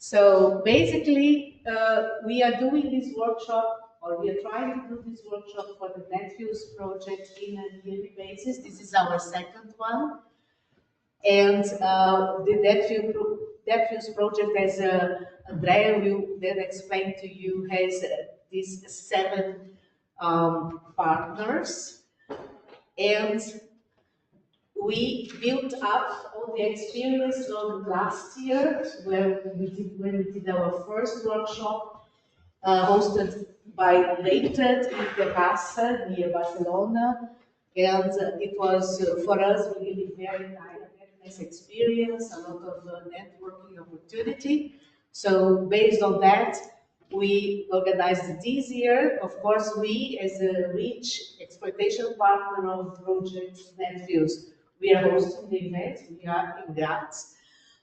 So basically, we are doing this workshop, or we are trying to do this workshop for the NetFuels project in a yearly basis. This is our second one. And the NetFuels project, as Andrea will then explain to you, has these 7 partners. And we built up all the experience of last year when we did our first workshop, hosted by Leitat Technological near Barcelona. And it was, for us, really very nice experience, a lot of networking opportunity. So based on that, we organized this year. Of course, we, as a rich exploitation partner of project NetFuels, we are hosting the event. We are in Graz.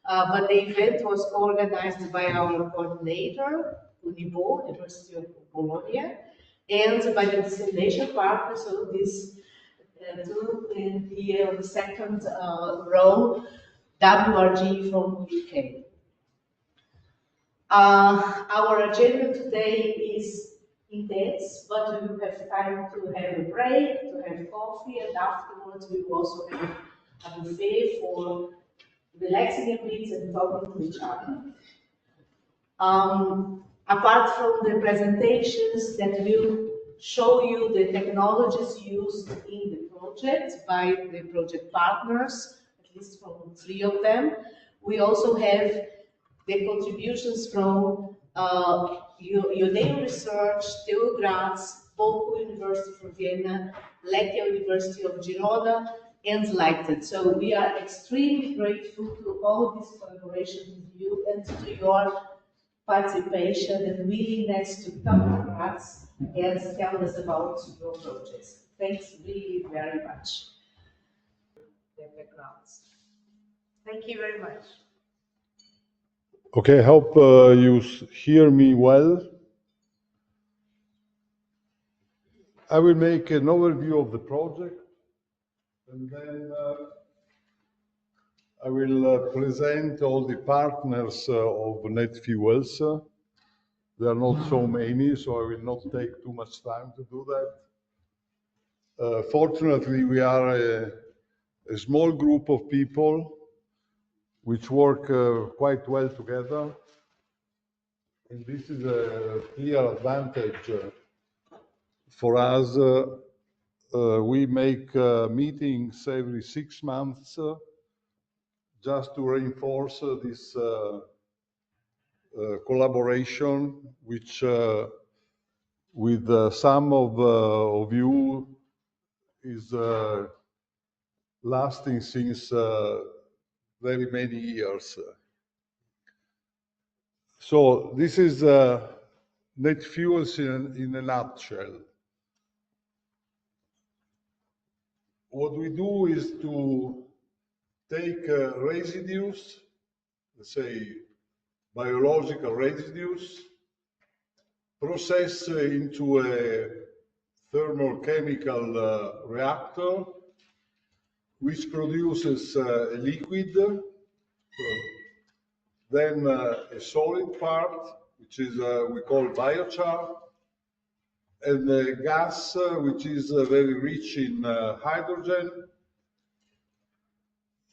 But the event was organized by our coordinator, UNIBO, University of Bologna, and by the destination partner. So this two here on the second row, WRG from UK. Our agenda today is intense, but we will have time to have a break, to have coffee, and afterwards we will also have a buffet for relaxing a bit and talking to each other. Apart from the presentations that will show you the technologies used in the project by the project partners, at least from 3 of them, we also have the contributions from UNIBO Research, TU-Graz, University of Vienna, Leitat University of Girona, and Leitat. So we are extremely grateful to all this collaboration with you and to your participation and willingness to come to us and tell us about your projects. Thanks really very much. Their backgrounds. Thank you very much. Okay, I hope you hear me well. I will make an overview of the project, and then I will present all the partners of NetFuels. There are not so many, so I will not take too much time to do that. Fortunately, we are a small group of people which work quite well together. And this is a clear advantage for us. We make meetings every 6 months just to reinforce this collaboration, which with some of you is lasting since very many years. So this is NetFuels in a nutshell. What we do is to take residues, let's say biological residues, process into a thermochemical reactor, which produces a liquid, then a solid part, which is we call biochar, and a gas, which is very rich in hydrogen.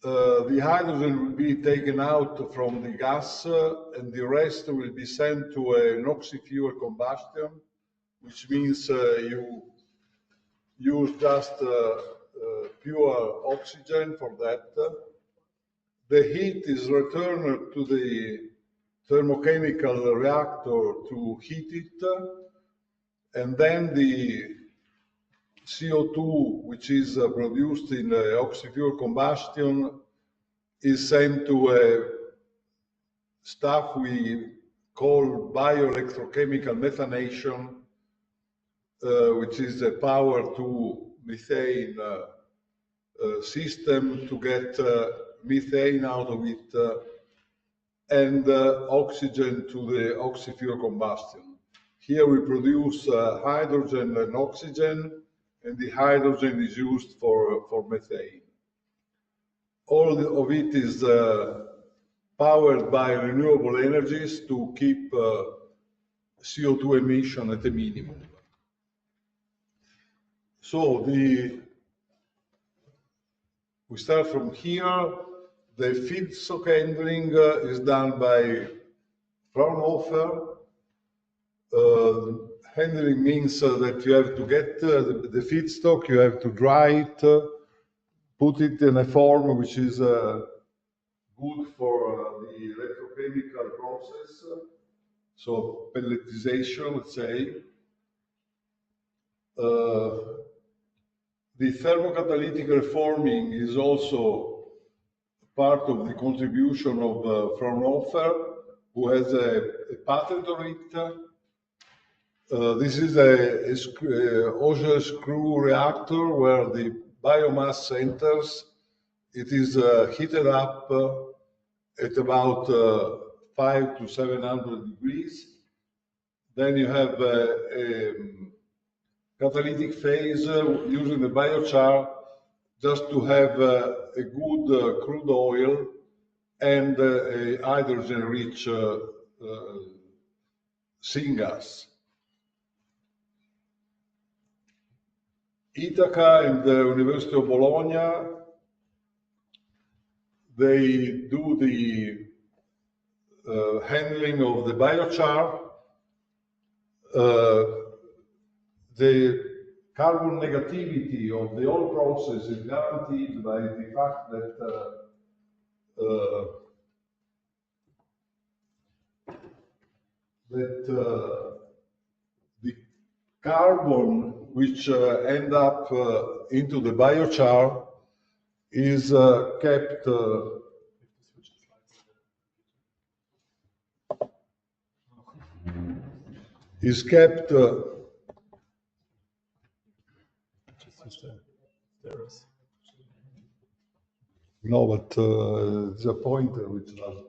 The hydrogen will be taken out from the gas, and the rest will be sent to an oxy-fuel combustion, which means you use just pure oxygen for that. The heat is returned to the thermochemical reactor to heat it, and then the CO2, which is produced in oxy-fuel combustion, is sent to a stuff we call bio-electrochemical methanation, which is a power to methane system to get methane out of it and oxygen to the oxy-fuel combustion. Here we produce hydrogen and oxygen, and the hydrogen is used for methane. All of it is powered by renewable energies to keep CO2 emission at a minimum. So we start from here. The feedstock handling is done by Fraunhofer. Handling means that you have to get the feedstock, you have to dry it, put it in a form which is good for the electrochemical process, so pelletization, let's say. The thermocatalytic reforming is also part of the contribution of Fraunhofer, who has a patent on it. This is a Auger screw reactor where the biomass enters. It is heated up at about 500 to 700 degrees. Then you have a catalytic phase using the biochar just to have a good crude oil and a hydrogen-rich syngas. Ithaca and the University of Bologna, they do the handling of the biochar. The carbon negativity of the whole process is guaranteed by the fact that the carbon which end up into the biochar is kept no, but it's a pointer which does.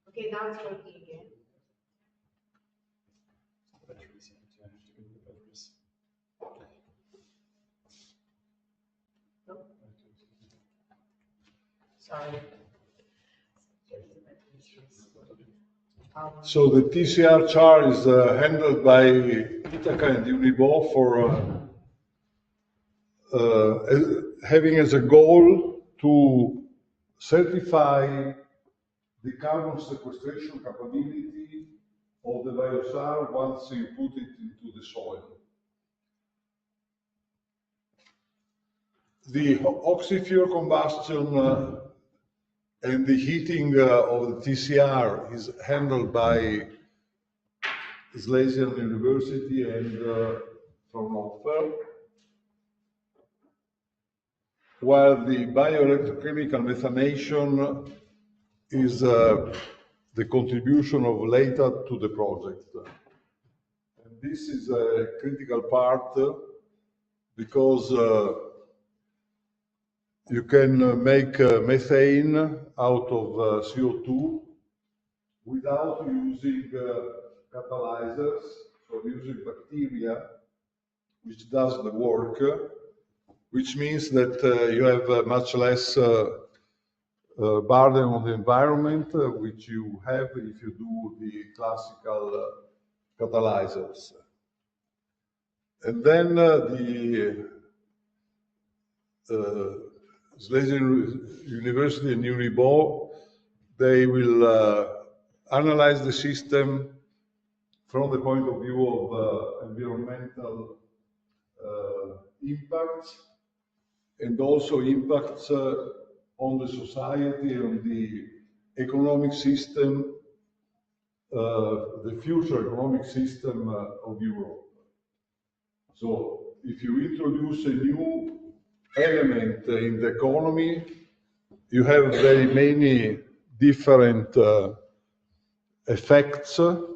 Okay, now it's working again. No? Sorry. So the TCR char is handled by Ithaca and UNIBO for having as a goal to certify the carbon sequestration capability of the biochar once you put it into the soil. The oxy-fuel combustion and the heating of the TCR is handled by Slesian University and Fraunhofer, while the bio-electrochemical methanation is the contribution of Leitat to the project. And this is a critical part because you can make methane out of CO2 without using catalyzers, so using bacteria, which does the work, which means that you have much less burden on the environment, which you have if you do the classical catalyzers. And then the Slesian University and UNIBO, they will analyze the system from the point of view of environmental impacts and also impacts on the society and the economic system, the future economic system of Europe. So if you introduce a new element in the economy, you have very many different effects, and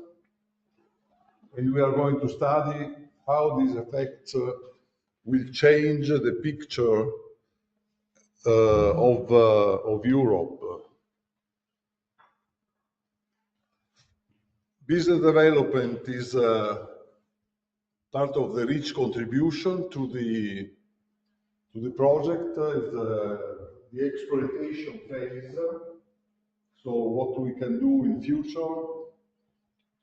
we are going to study how these effects will change the picture of Europe. Business development is part of the rich contribution to the project, is the exploitation phase. So what we can do in future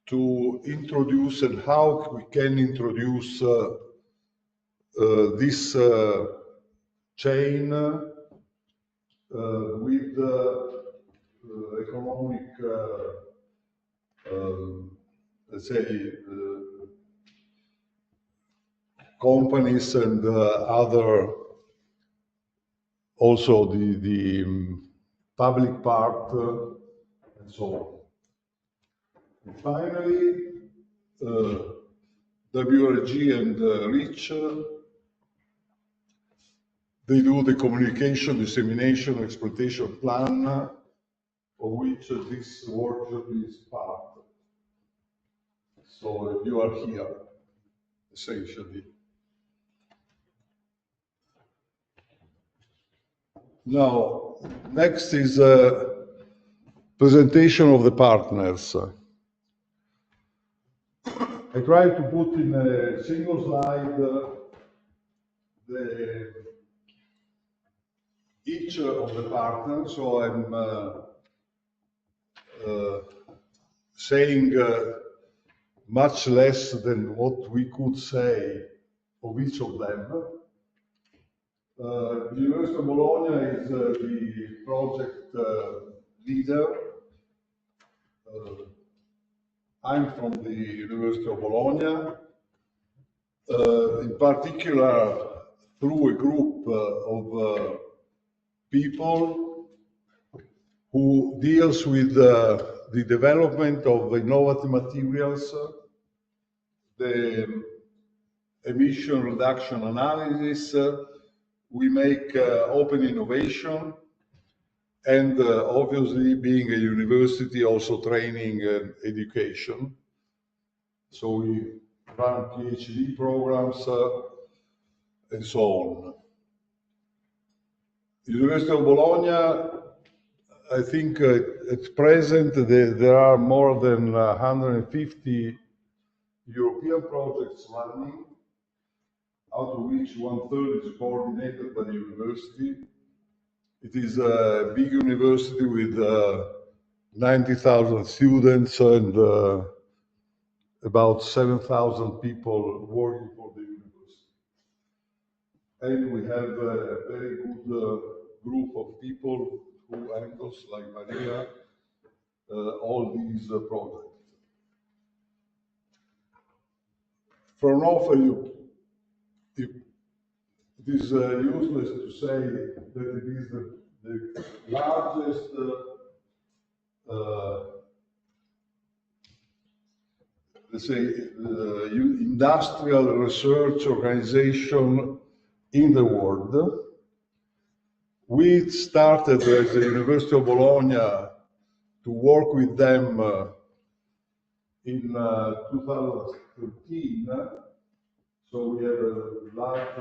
to introduce and how we can introduce this chain with economic, let's say, companies and other, also the public part and so on. And finally, WRG and REACH, they do the communication, dissemination, exploitation plan, of which this workshop is part. So you are here, essentially. Now, next is a presentation of the partners. I try to put in a single slide each of the partners, so I'm saying much less than what we could say of each of them. The University of Bologna is the project leader. I'm from the University of Bologna, in particular through a group of people who deals with the development of innovative materials, the emission reduction analysis, we make open innovation, and obviously being a university, also training and education. So we run PhD programs and so on. University of Bologna, I think at present there are more than 150 European projects running, out of which 1/3 is coordinated by the university. It is a big university with 90,000 students and about 7,000 people working for the university. And we have a very good group of people who handles, like Maria, all these projects. For an overview, it is useless to say that it is the largest let's say, industrial research organization in the world. We started as the University of Bologna to work with them in 2013. So we have a large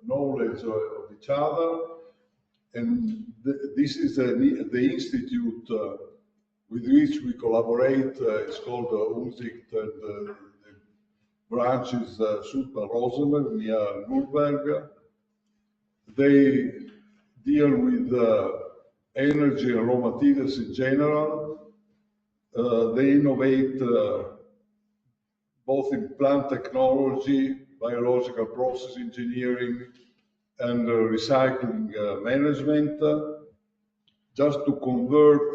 knowledge of each other. And this is the institute with which we collaborate. It's called UMSICHT, and the branch is Super-Rosenberg near Nuremberg. They deal with energy and raw materials in general. They innovate both in plant technology, biological process engineering, and recycling management, just to convert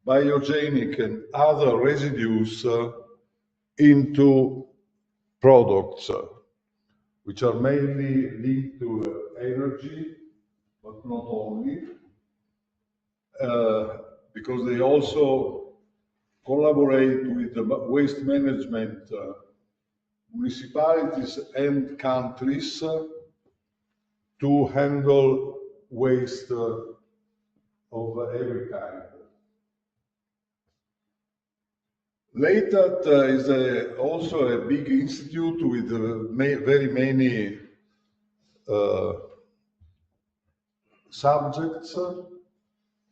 biogenic and other residues into products, which are mainly linked to energy, but not only, because they also collaborate with the waste management municipalities and countries to handle waste of every kind. Leitat is also a big institute with very many subjects.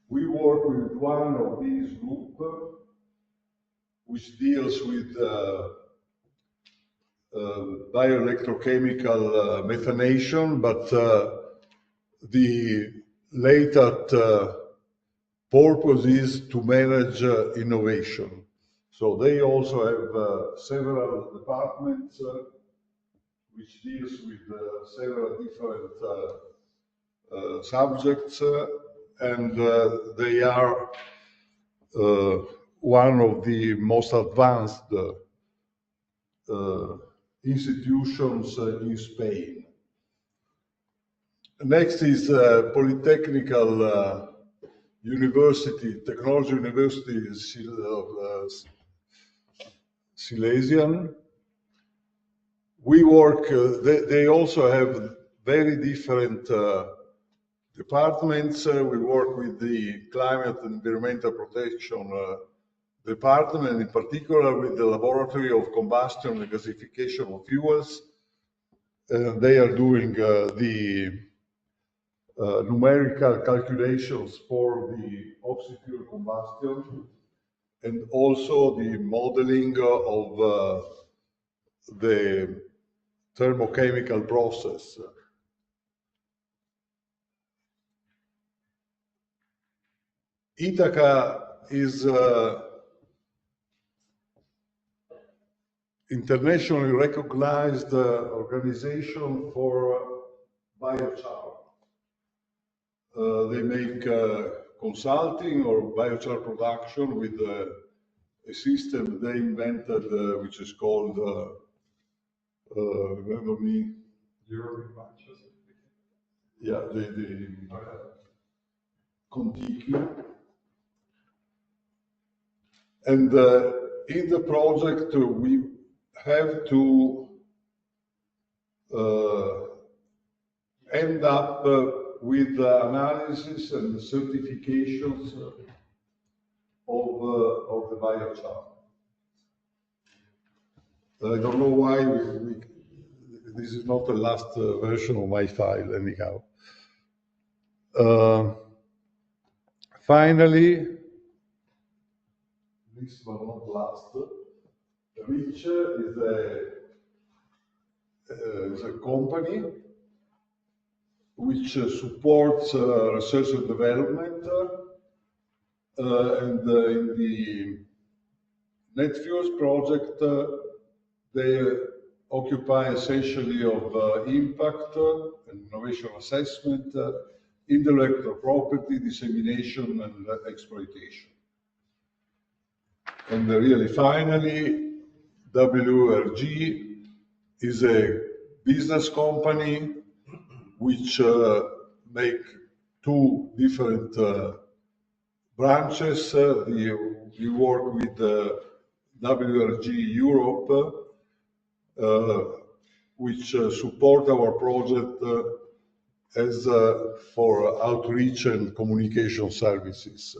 We work with one of these groups, which deals with bio-electrochemical methanation, but the Leitat purpose is to manage innovation. So they also have several departments which deals with several different subjects, and they are one of the most advanced institutions in Spain. Next is Polytechnical University, Technology University Silesian. We work, they also have very different departments. We work with the Climate and Environmental Protection Department, and in particular with the Laboratory of Combustion and Gasification of Fuels. They are doing the numerical calculations for the oxy-fuel combustion, and also the modeling of the thermochemical process. Ithaca is internationally recognized organization for biochar. They make consulting or biochar production with a system they invented, which is called, remember me? Yeah, the Contin. And in the project, we have to end up with the analysis and the certifications of the biochar. I don't know why this is not the last version of my file, anyhow. Finally, least but not last, which is a company which supports research and development, and in the Net Fuels project, they occupy essentially of impact and innovation assessment, intellectual property, dissemination, and exploitation. And really, finally, WRG is a business company which make two different branches. We work with WRG Europe, which support our project as for outreach and communication services.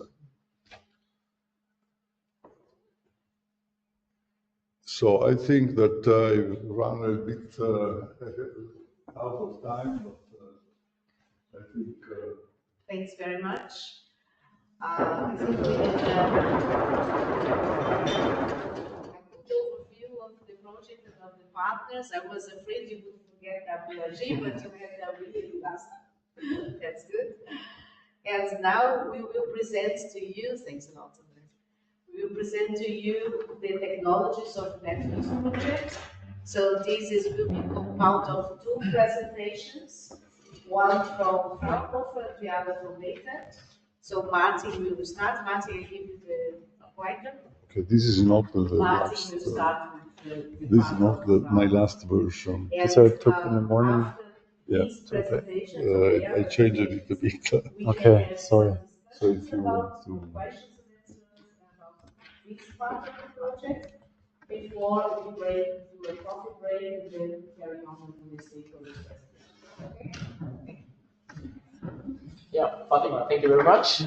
So I think that I run a bit out of time, but I think... Thanks very much. I think we had a good overview of the project and of the partners. I was afraid you would forget WRG, but you had a really last. That's good. And now we will present to you, thanks a lot, Andrea. We will present to you the technologies of Net Fuels project. So this will be compound of two presentations, one from Fraunhofer and the other from Leitat. So Martin will start. Martin, I give you the pointer. Okay, this is not the Martin last. will start with the this is not my last version. And, so I took in the morning. Yeah, okay. I changed it a bit. Okay, sorry. So if you want to... This part of the project before we break to a coffee break and then carry on with the stakeholders presentation. Okay? Yeah, Fatima, thank you very much.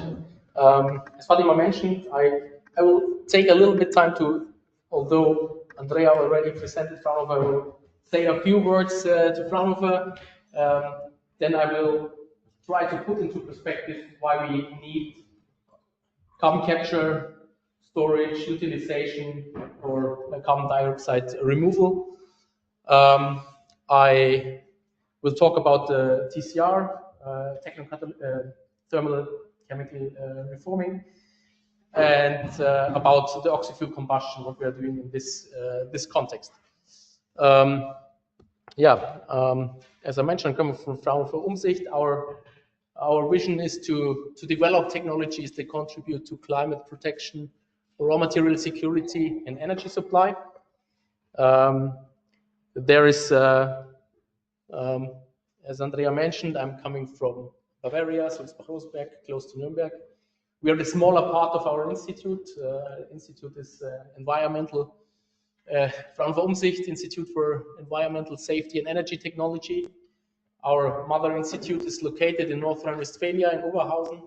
As Fatima mentioned, I will take a little bit time to, although Andrea already presented Fraunhofer, I will say a few words to Fraunhofer. Then I will try to put into perspective why we need carbon capture, storage, utilization, or carbon dioxide removal. I will talk about the TCR, thermal chemical reforming, and about the oxy-fuel combustion, what we are doing in this context. As I mentioned, coming from FRA-UMSICHT, our vision is to develop technologies that contribute to climate protection, raw material security, and energy supply. There is, as Andrea mentioned, I'm coming from Bavaria, so it's Rosberg, close to Nuremberg. We are the smaller part of our institute. Institute is environmental, FRA-UMSICHT, Institute for Environmental Safety and Energy Technology. Our mother institute is located in North Rhine-Westphalia in Oberhausen.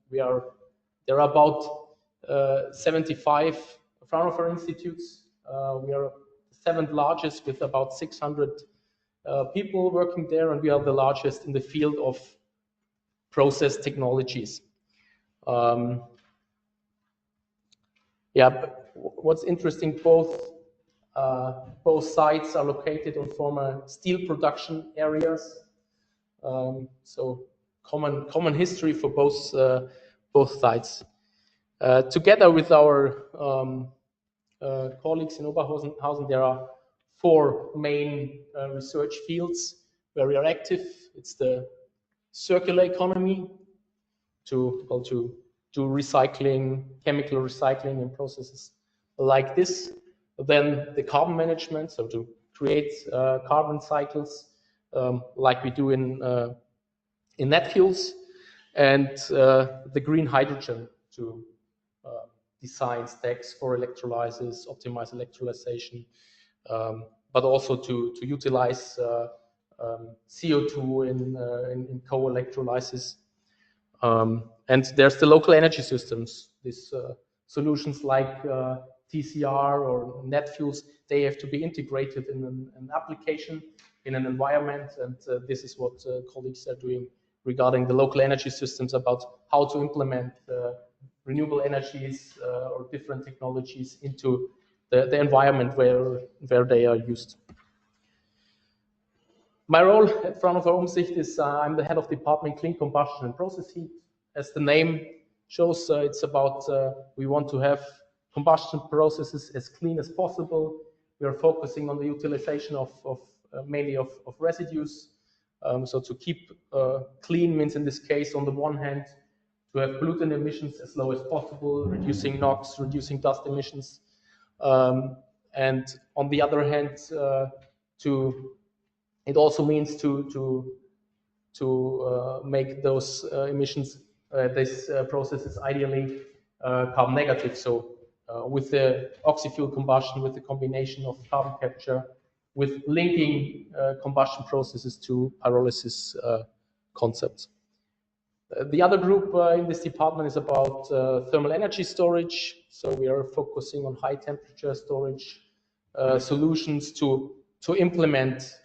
There are about 75 Fraunhofer institutes. We are the 7th largest with about 600 people working there, and we are the largest in the field of process technologies. What's interesting, both sites are located on former steel production areas, so common history for both sites. Together with our colleagues in Oberhausen, there are 4 main research fields where we are active. It's the circular economy, to do recycling, chemical recycling in processes like this. Then the carbon management, so to create carbon cycles like we do in net fuels, and the green hydrogen, to design stacks for electrolysis, optimize electrolyzation, but also to utilize CO2 in co-electrolysis. And there's the local energy systems. These solutions like TCR or net fuels, they have to be integrated in an application, in an environment, and this is what colleagues are doing regarding the local energy systems, about how to implement renewable energies or different technologies into the environment where they are used. My role at FRA-UMSICHT is I'm the head of department Clean Combustion and Process Heat. As the name shows, it's about we want to have combustion processes as clean as possible. We are focusing on the utilization of mainly of residues. So to keep clean means, in this case, on the one hand, to have pollutant emissions as low as possible, reducing NOx, reducing dust emissions, and on the other hand, it also means to make those emissions, these processes, ideally carbon negative. So with the oxy-fuel combustion, with the combination of carbon capture, with linking combustion processes to pyrolysis concepts. The other group in this department is about thermal energy storage. So we are focusing on high temperature storage solutions to implement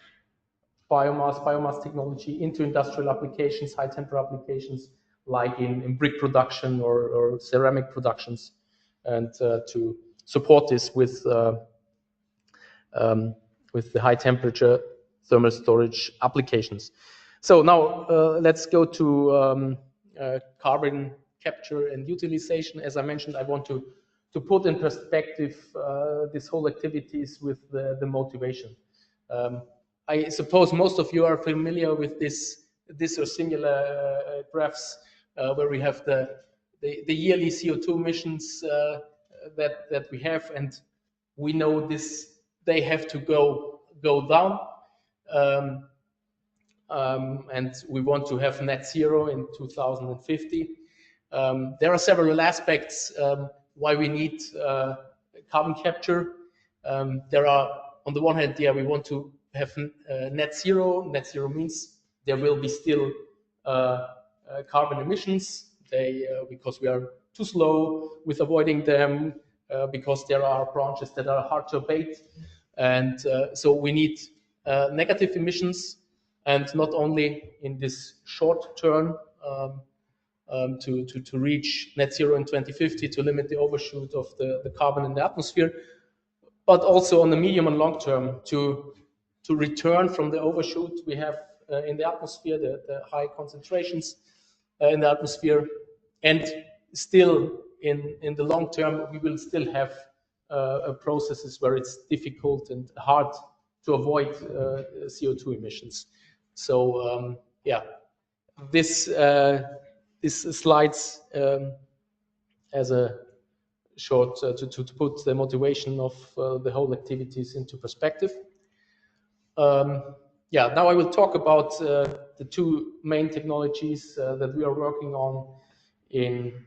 biomass technology into industrial applications, high temperature applications, like in brick production or ceramic productions, and to support this with the high temperature thermal storage applications. So now let's go to carbon capture and utilization. As I mentioned, I want to put in perspective this whole activities with the motivation. I suppose most of you are familiar with this or similar graphs where we have the yearly CO2 emissions that we have, and we know this, they have to go down, and we want to have net zero in 2050. There are several aspects why we need carbon capture. There are, on the one hand, we want to have net zero. Net zero means there will be still carbon emissions. Because we are too slow with avoiding them, because there are branches that are hard to abate, and so we need negative emissions, and not only in this short term to reach net zero in 2050, to limit the overshoot of the carbon in the atmosphere, but also on the medium and long term to return from the overshoot we have in the atmosphere, the high concentrations, in the atmosphere, and still in the long term we will still have processes where it's difficult and hard to avoid CO2 emissions. So yeah, this slides as a short to put the motivation of the whole activities into perspective. Yeah, now I will talk about the two main technologies that we are working on in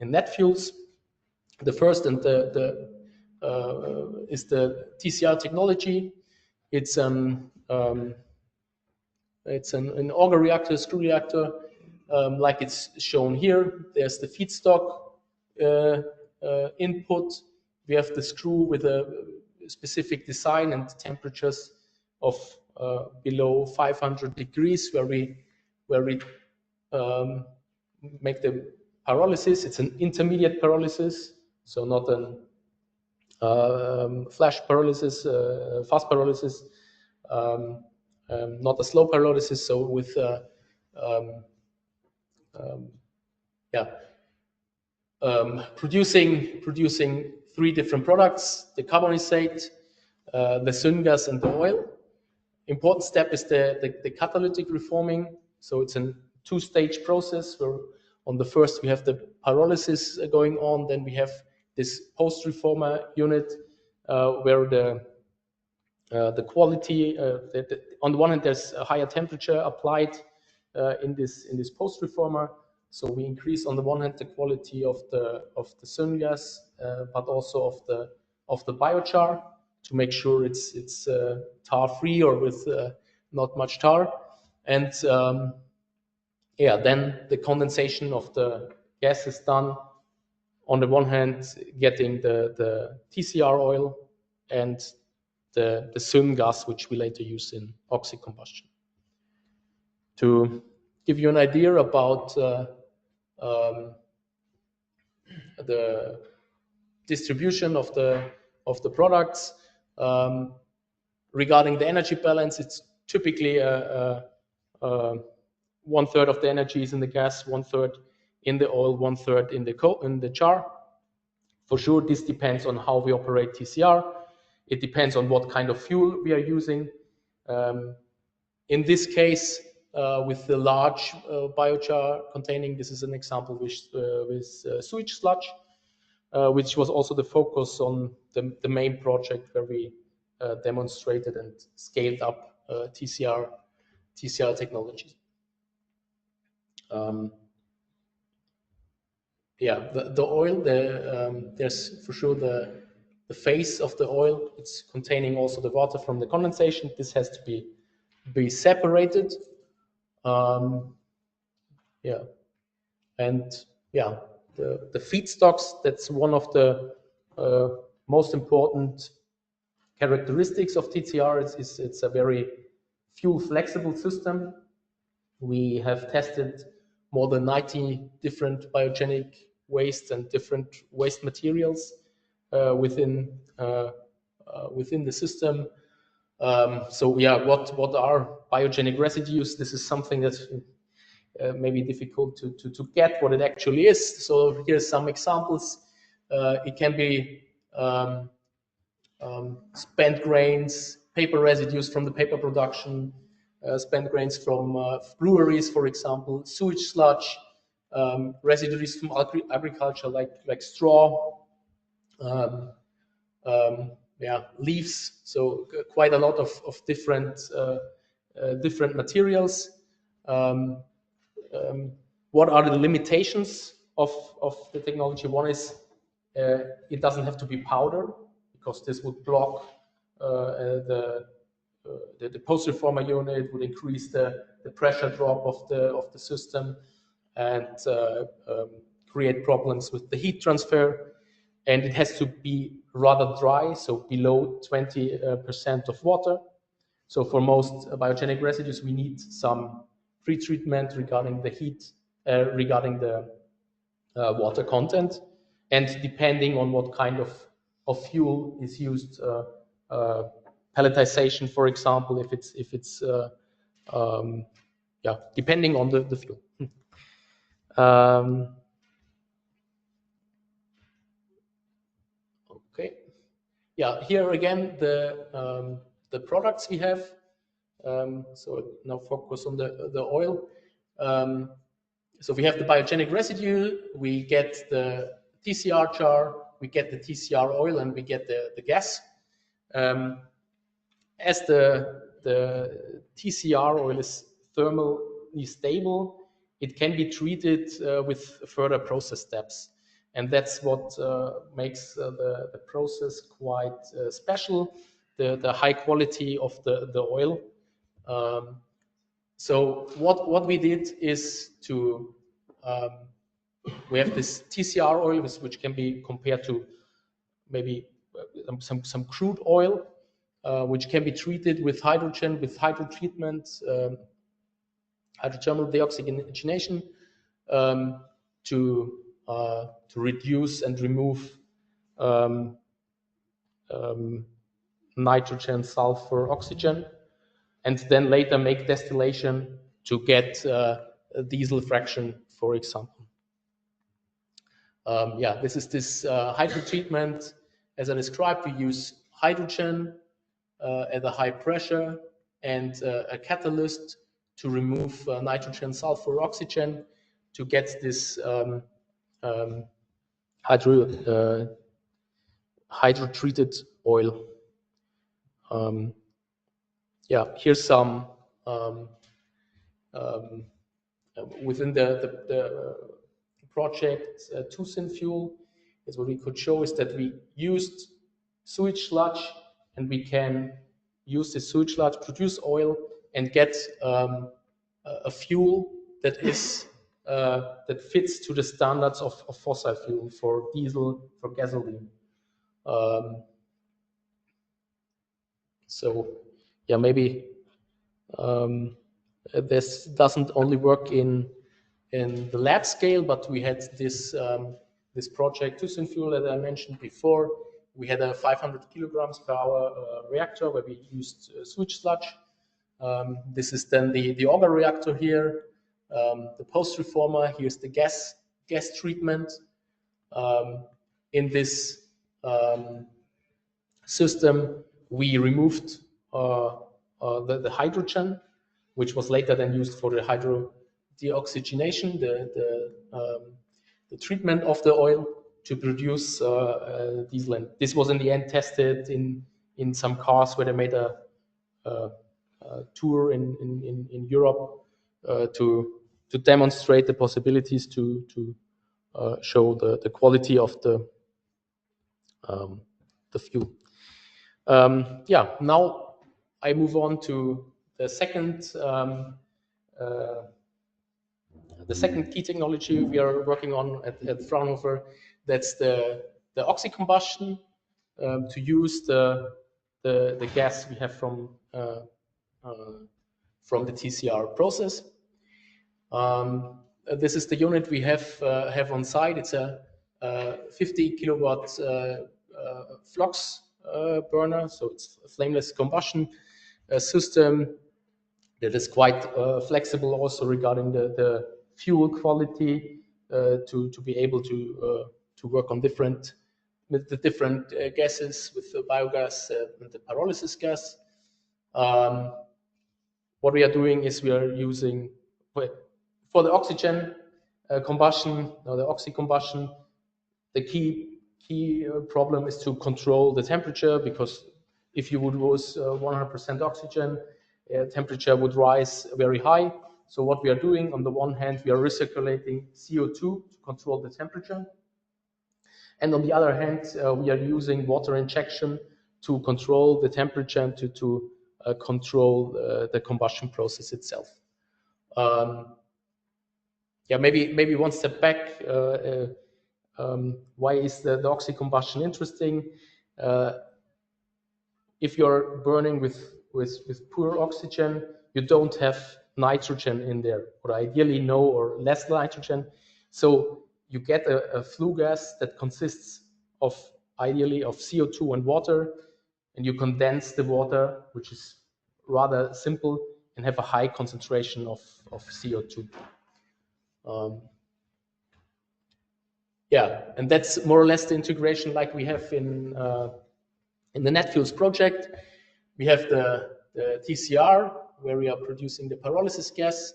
net fuels. The first and is the TCR technology. It's an auger reactor, screw reactor, like it's shown here. There's the feedstock input. We have the screw with a specific design and temperatures of below 500 degrees, where we make the pyrolysis. It's an intermediate pyrolysis, so not an flash pyrolysis, fast pyrolysis, not a slow pyrolysis. So with producing three different products: the carbonisate, the syngas, and the oil. Important step is the catalytic reforming. So it's a two-stage process where on the first we have the pyrolysis going on, then we have this post-reformer unit where the quality, on the one hand there's a higher temperature applied in this post-reformer, so we increase on the one hand the quality of the syngas, but also of the biochar, to make sure it's tar-free or with not much tar. And yeah, then the condensation of the gas is done. On the one hand, getting the TCR oil and the syngas, which we later use in oxy-combustion. To give you an idea about the distribution of the products, regarding the energy balance, it's typically 1/3 of the energy is in the gas, 1/3 in the oil, 1/3 in the char. For sure, this depends on how we operate TCR. It depends on what kind of fuel we are using. In this case, with the large biochar containing, this is an example with sewage sludge, which was also the focus on the main project where we demonstrated and scaled up TCR technologies. Yeah, the oil, there's for sure the phase of the oil. It's containing also the water from the condensation. This has to be separated. Yeah, and yeah, the feedstocks, that's one of the most important characteristics of TCR. It's a very fuel flexible system. We have tested more than 90 different biogenic waste and different waste materials within the system. So yeah, what are biogenic residues? This is something that may be difficult to get what it actually is. So here's some examples. It can be spent grains, paper residues from the paper production, spent grains from breweries, for example, sewage sludge, residues from agriculture like straw, yeah, leaves. So quite a lot of different materials. What are the limitations of the technology? One is it doesn't have to be powder, because this would block the post-reformer unit, would increase the pressure drop of the system, and create problems with the heat transfer. And it has to be rather dry, so below 20% of water. So for most biogenic residues, we need some pre-treatment regarding the heat, regarding the water content, and depending on what kind of fuel is used, pelletization, for example, if it's yeah, depending on the fuel. Okay. Yeah, here again the products we have. So now focus on the oil. So we have the biogenic residue, we get the TCR char, we get the TCR oil, and we get the gas. As the TCR oil is thermally stable, it can be treated with further process steps. And that's what makes the process quite special, the high quality of the oil. So what we did is to, we have this TCR oil, which can be compared to maybe some crude oil, which can be treated with hydrogen, with hydrotreatment, hydrothermal deoxygenation, to reduce and remove nitrogen, sulfur, oxygen, and then later make distillation to get a diesel fraction, for example. Yeah, this is this hydrotreatment. As I described, we use hydrogen at a high pressure and a catalyst to remove nitrogen, sulfur, oxygen to get this hydrotreated oil. Yeah, here's some within the project oxy-fuel. Is what we could show is that we used sewage sludge, and we can use the sewage sludge, produce oil, and get a fuel that is that fits to the standards of fossil fuel for diesel, for gasoline. So yeah, maybe this doesn't only work in the lab scale, but we had this this project oxy-fuel that I mentioned before. We had a 500 kilograms per hour reactor where we used sewage sludge. This is then the auger reactor here, the post reformer. Here's the gas treatment. In this system, we removed the hydrogen, which was later then used for the hydrodeoxygenation, the treatment of the oil to produce diesel. And this was in the end tested in some cars where they made a tour in Europe to demonstrate the possibilities to show the quality of the fuel. Yeah, now I move on to the second key technology we are working on at Fraunhofer. That's the oxy-combustion, to use the gas we have from the TCR process. This is the unit we have on site. It's a 50 kilowatt flux burner, so it's a flameless combustion system that is quite flexible also regarding the fuel quality, to be able to work on different gases, with the biogas and the pyrolysis gas. What we are doing is we are using for the oxygen combustion, or the oxy-combustion. The key problem is to control the temperature, because if you would use 100% oxygen, temperature would rise very high. So what we are doing, on the one hand, we are recirculating CO2 to control the temperature. And on the other hand, we are using water injection to control the temperature and to control the combustion process itself. Yeah, maybe one step back. Why is the oxy-combustion interesting? If you're burning with pure oxygen, you don't have nitrogen in there, or ideally no or less nitrogen. So you get a flue gas that consists of ideally of CO2 and water, and you condense the water, which is rather simple, and have a high concentration of CO2. Yeah, and that's more or less the integration like we have in the NetFuels project. We have the TCR, where we are producing the pyrolysis gas.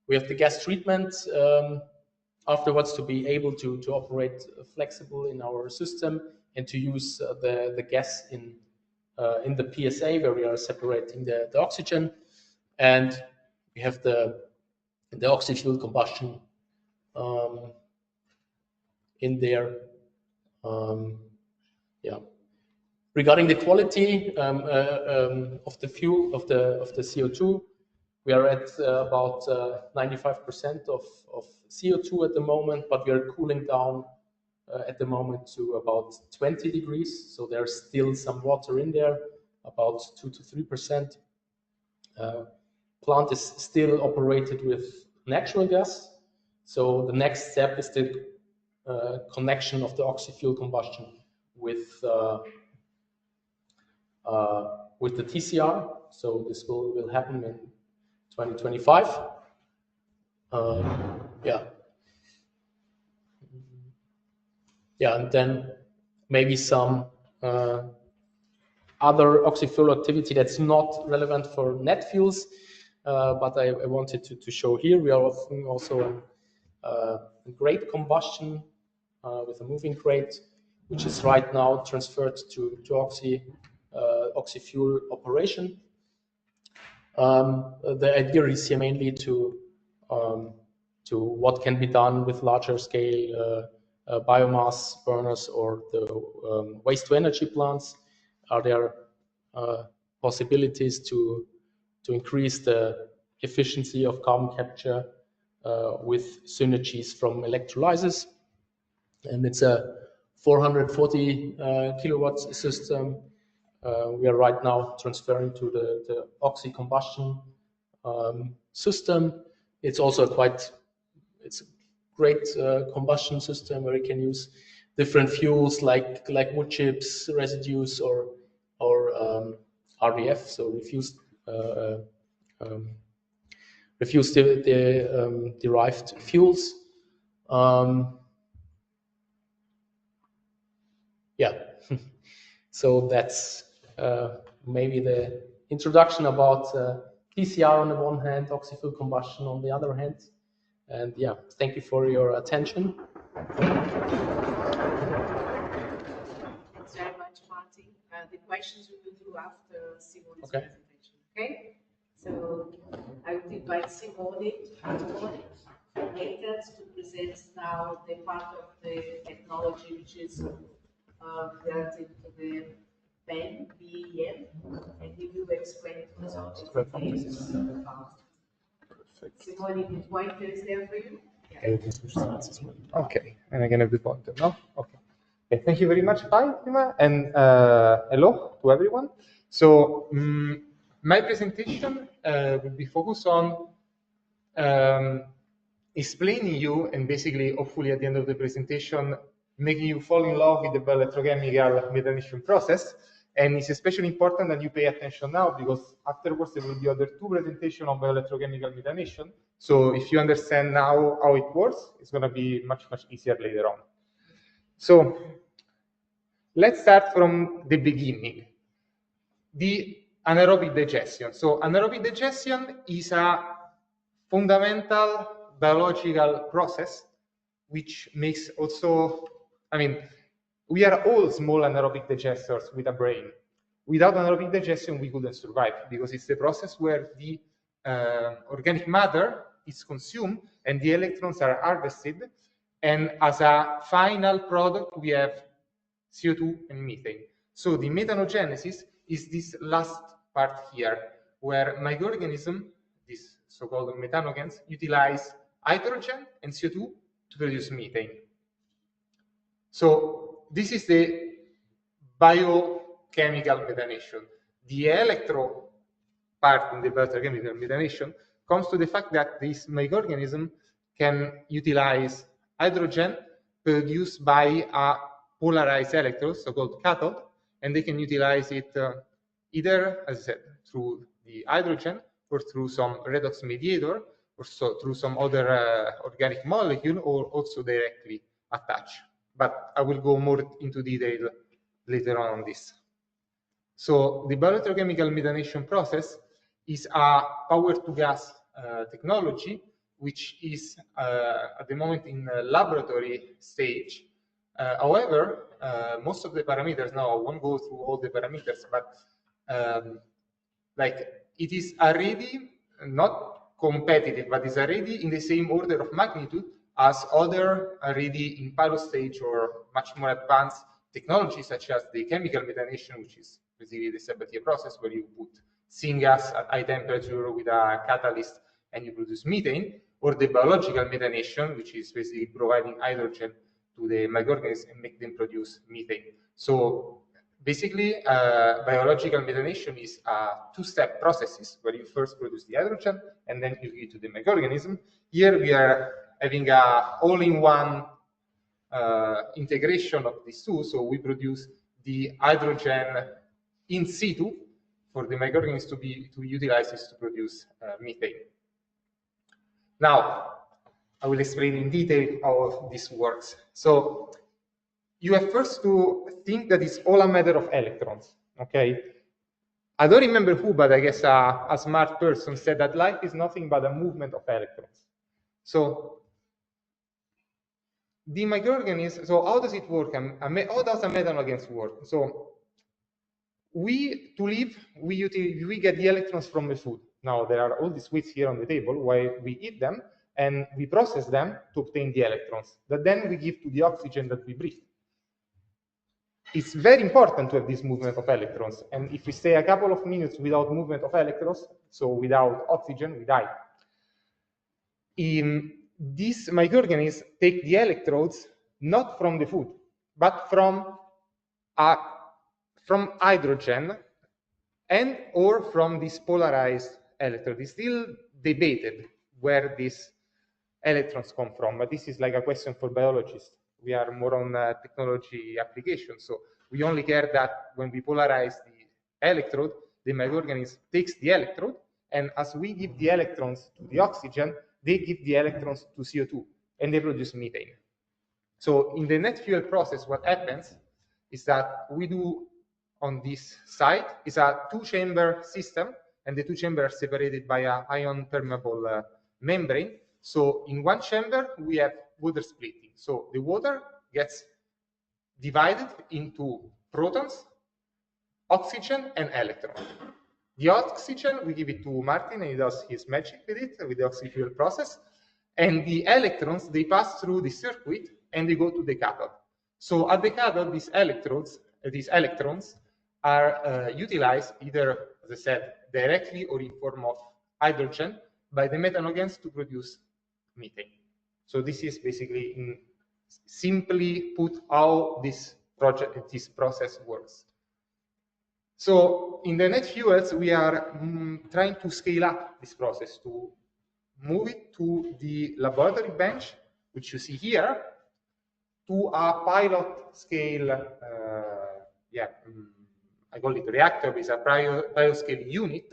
We have the gas treatment afterwards to be able to operate flexible in our system and to use the gas in the PSA, where we are separating the oxygen. And we have the oxy-fuel combustion in there. Yeah. Regarding the quality of the fuel of the CO2, we are at about 95% of CO2 at the moment, but we are cooling down at the moment to about 20 degrees. So there's still some water in there, about 2 to 3%. Plant is still operated with natural gas. So the next step is the connection of the oxy-fuel combustion with the TCR. So this will happen in 2025. Yeah, and then maybe some other oxy-fuel activity that's not relevant for NetFuels, but I wanted to show here. We are offering also a grate combustion with a moving crate, which is right now transferred to oxy-fuel operation. The idea is here mainly to what can be done with larger scale biomass burners or the waste to energy plants. Are there possibilities to increase the efficiency of carbon capture with synergies from electrolysis? And it's a 440 kilowatts system. We are right now transferring to the oxy combustion system. It's also it's a great combustion system where you can use different fuels like wood chips, residues, or RDF, so refuse derived fuels. Yeah, so that's maybe the introduction about PCR on the one hand, oxy-fuel combustion on the other hand. And yeah, thank you for your attention. Thanks very much, Martin. The questions we will do after Simone's Okay. presentation. Okay? So I would invite Simone from Leitat to present now the part of the technology which is relative to the BEM, and he will explain to us what it is about. Simone, the pointer is there for you? Yeah. Okay, and again have the pointer, no? Okay. Thank you very much, Fatima, and hello to everyone. So my presentation will be focused on explaining you, and basically, hopefully at the end of the presentation, making you fall in love with the bioelectrochemical methanation process. And it's especially important that you pay attention now, because afterwards there will be other two presentations on bioelectrochemical methanation. So if you understand now how it works, it's going to be much easier later on. So let's start from the beginning. The anaerobic digestion. So anaerobic digestion is a fundamental biological process which makes also, we are all small anaerobic digesters with a brain. Without anaerobic digestion, we couldn't survive, because it's the process where the organic matter is consumed and the electrons are harvested, and as a final product, we have CO2 and methane. So the methanogenesis is this last part here, where microorganisms, these so-called methanogens, utilize hydrogen and CO2 to produce methane. So this is the biochemical methanation. The electro part in the biochemical methanation comes to the fact that this microorganism can utilize hydrogen produced by a polarized electrode, so-called cathode, and they can utilize it either, as I said, through the hydrogen or through some redox mediator, or so through some other organic molecule, or also directly attach. But I will go more into detail later on this. So the bioelectrochemical methanation process is a power-to-gas technology, which is at the moment in a laboratory stage. However, most of the parameters, now I won't go through all the parameters, but like it is already not competitive, but is already in the same order of magnitude as other already in pilot stage or much more advanced technologies, such as the chemical methanation, which is basically the Sabatier process, where you put syngas at high temperature with a catalyst and you produce methane, or the biological methanation, which is basically providing hydrogen to the microorganisms and make them produce methane. So basically, biological methanation is a two-step processes where you first produce the hydrogen and then you give it to the microorganism. Here we are having a all-in-one integration of these two. So we produce the hydrogen in situ for the microorganisms to utilize this to produce methane. Now, I will explain in detail how this works. So you have first to think that it's all a matter of electrons, okay? I don't remember who, but I guess a smart person said that life is nothing but a movement of electrons. So the microorganism, so how does it work? How does a methanol gas work? So to live, we get the electrons from the food. Now there are all these sweets here on the table while we eat them, and we process them to obtain the electrons that then we give to the oxygen that we breathe. It's very important to have this movement of electrons, and if we stay a couple of minutes without movement of electrons, so without oxygen, we die. These microorganisms take the electrodes not from the food, but from hydrogen and or from this polarized electrode. It's still debated where these electrons come from, but this is like a question for biologists. We are more on technology application, so we only care that when we polarize the electrode, the microorganism takes the electrode, and as we give the electrons to the oxygen, they give the electrons to CO2, and they produce methane. So in the net fuel process, what happens is that we do on this side is a two-chamber system, and the two chambers are separated by an ion permeable membrane. So in one chamber, we have water splitting. So the water gets divided into protons, oxygen, and electron. The oxygen, we give it to Martin, and he does his magic with it, with the oxy-fuel process. And the electrons, they pass through the circuit, and they go to the cathode. So at the cathode, these electrons are utilized either, as I said, directly or in form of hydrogen by the methanol gas to produce methane. So this is basically, simply put, how this process works. So in the net fuels, we are trying to scale up this process to move it to the laboratory bench, which you see here, to a pilot scale, I call it a reactor, but it's a pilot scale unit,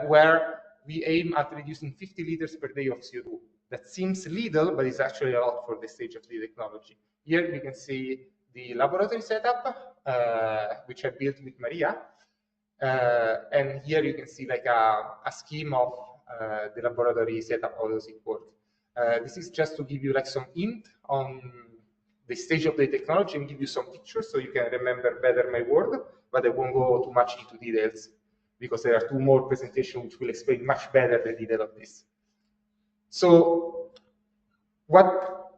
where we aim at reducing 50 liters per day of CO2. That seems little, but it's actually a lot for the stage of the technology. Here you can see the laboratory setup, which I built with Maria. And here you can see like a scheme of the laboratory setup, how does it work. This is just to give you like some hint on the stage of the technology and give you some pictures so you can remember better my word, but I won't go too much into details because there are two more presentations which will explain much better the detail of this. So what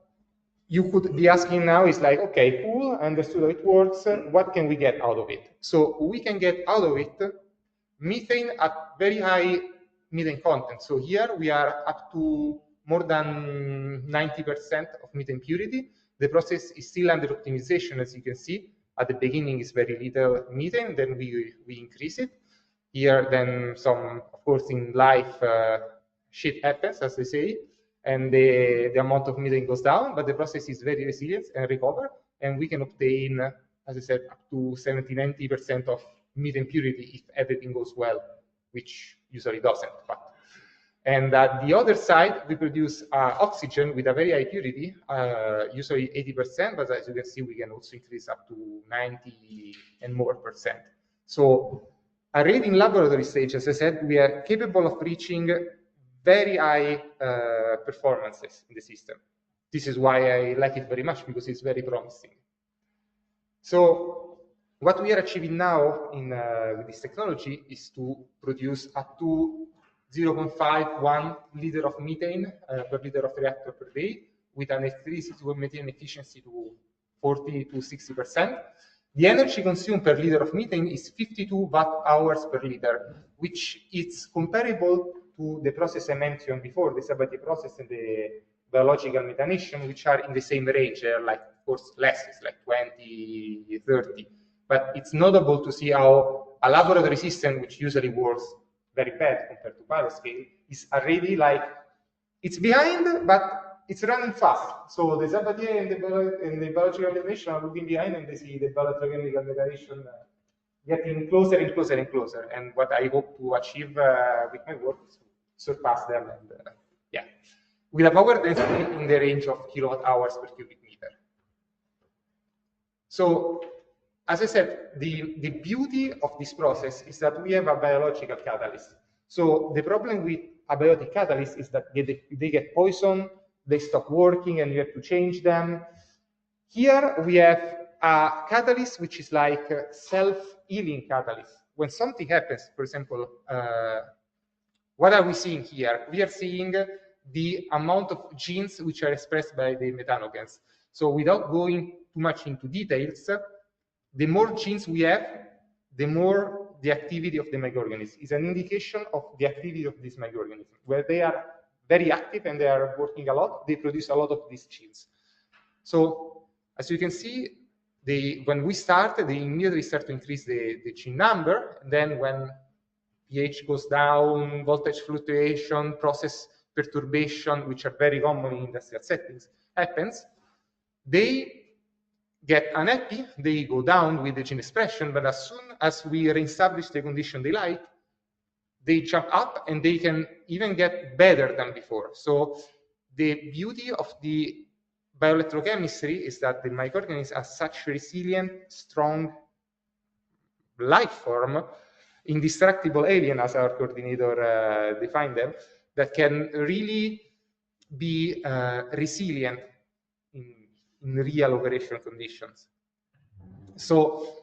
you could be asking now is like, okay, cool, I understood how it works, what can we get out of it? So we can get out of it methane at very high methane content. So here we are up to more than 90% of methane purity. The process is still under optimization, as you can see. At the beginning is very little methane, then we increase it. Here then some, of course, in life, shit happens, as they say, and the amount of methane goes down, but the process is very resilient and recover, and we can obtain, as I said, up to 70–90% of methane purity if everything goes well, which usually doesn't. But And at the other side, we produce oxygen with a very high purity, usually 80%, but as you can see, we can also increase up to 90 and more %. So already in laboratory stage, as I said, we are capable of reaching very high performances in the system. This is why I like it very much, because it's very promising. So what we are achieving now with this technology is to produce up to 0.51 liter of methane per liter of reactor per day, with an electricity to methane efficiency to 40 to 60%. The energy consumed per liter of methane is 52 watt-hours per liter, which is comparable to the process I mentioned before, the Sabatier process and the biological methanation, which are in the same range. They're like, of course, less, it's like 20, 30. But it's notable to see how a laboratory system, which usually works very bad compared to bioscale, is already like, it's behind, but it's running fast. So the Sabatier and the biological methanation are looking behind, and they see the bioelectrochemical methanation getting closer and closer and closer. And what I hope to achieve with my work is to surpass them, and yeah, with a power density in the range of kilowatt-hours per cubic meter. So, as I said, the beauty of this process is that we have a biological catalyst. So the problem with abiotic catalysts is that they get poisoned, they stop working, and you have to change them. Here we have a catalyst which is like a self-healing catalyst. When something happens, for example, what are we seeing here? We are seeing the amount of genes which are expressed by the methanogens. So without going too much into details, the more genes we have, the more the activity of the microorganism is an indication of the activity of this microorganism. Where they are very active and they are working a lot, they produce a lot of these genes. So as you can see, when we start, they immediately start to increase the gene number. And then when pH goes down, voltage fluctuation, process perturbation, which are very common in industrial settings, happens, they get unhappy, they go down with the gene expression, but as soon as we reestablish the condition they like, they jump up and they can even get better than before. So the beauty of the bioelectrochemistry is that the microorganisms are such resilient, strong life form, indestructible alien, as our coordinator defined them, that can really be resilient in real operation conditions. So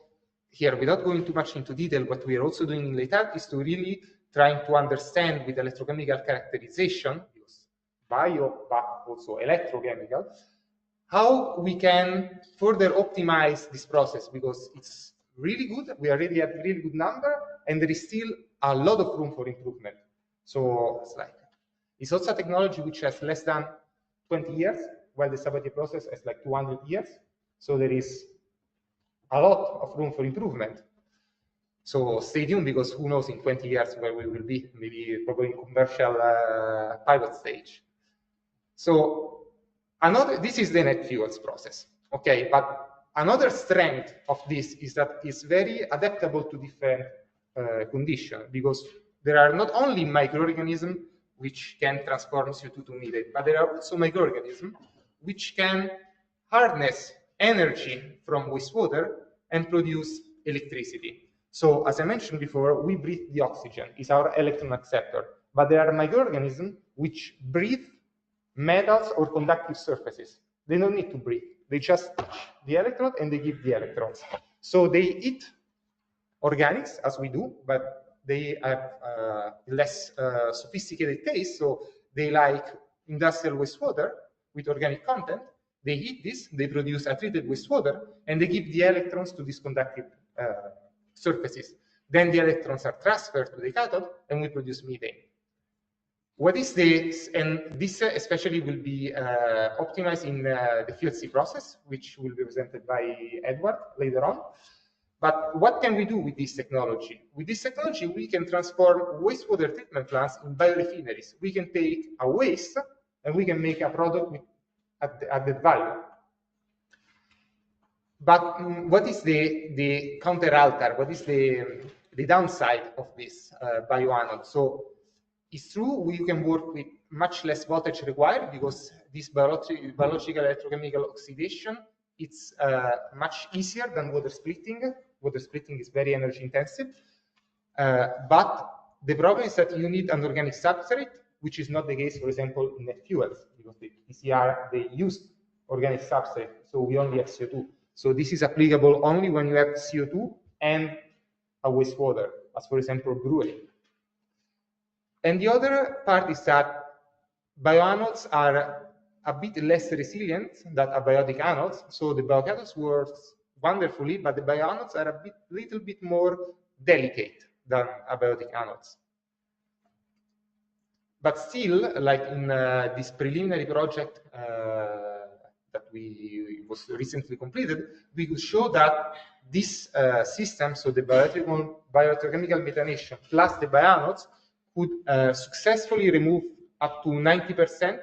here, without going too much into detail, what we are also doing in Leitat is to really trying to understand with electrochemical characterization, because bio, but also electrochemical, how we can further optimize this process, because it's really good, we already have a really good number, and there is still a lot of room for improvement. So it's also a technology which has less than 20 years, while the Sabatier process has like 200 years. So there is a lot of room for improvement. So stay tuned, because who knows in 20 years where we will be, maybe probably in commercial pilot stage. So this is the net fuels process, okay? But another strength of this is that it's very adaptable to different conditions, because there are not only microorganisms which can transform CO2 to methane, but there are also microorganisms which can harness energy from wastewater and produce electricity. So as I mentioned before, we breathe the oxygen, it's our electron acceptor, but there are microorganisms which breathe metals or conductive surfaces. They don't need to breathe, they just touch the electrode and they give the electrons. So they eat organics as we do, but they have less sophisticated taste, so they like industrial wastewater with organic content. They heat this, they produce a treated wastewater, and they give the electrons to these conductive surfaces. Then the electrons are transferred to the cathode, and we produce methane. What is this? And this especially will be optimized in the FLC process, which will be presented by Eduard later on. But what can we do with this technology? With this technology, we can transform wastewater treatment plants in biorefineries. We can take a waste and we can make a product with added value. But what is the counter altar? What is the downside of this bioanode? So It's true, you can work with much less voltage required because this biological electrochemical oxidation, it's much easier than water splitting. Water splitting is very energy intensive. But the problem is that you need an organic substrate, which is not the case, for example, in net fuels, because the PCR, they use organic substrate, so we only have CO2. So this is applicable only when you have CO2 and a wastewater, as for example, brewery. And the other part is that bioanodes are a bit less resilient than abiotic anodes. So the biocatalysts works wonderfully, but the bioanodes are a little bit more delicate than abiotic anodes. But still, like in this preliminary project that was recently completed, we could show that this system, so the bioelectrochemical methanation plus the bioanodes, could successfully remove up to 90%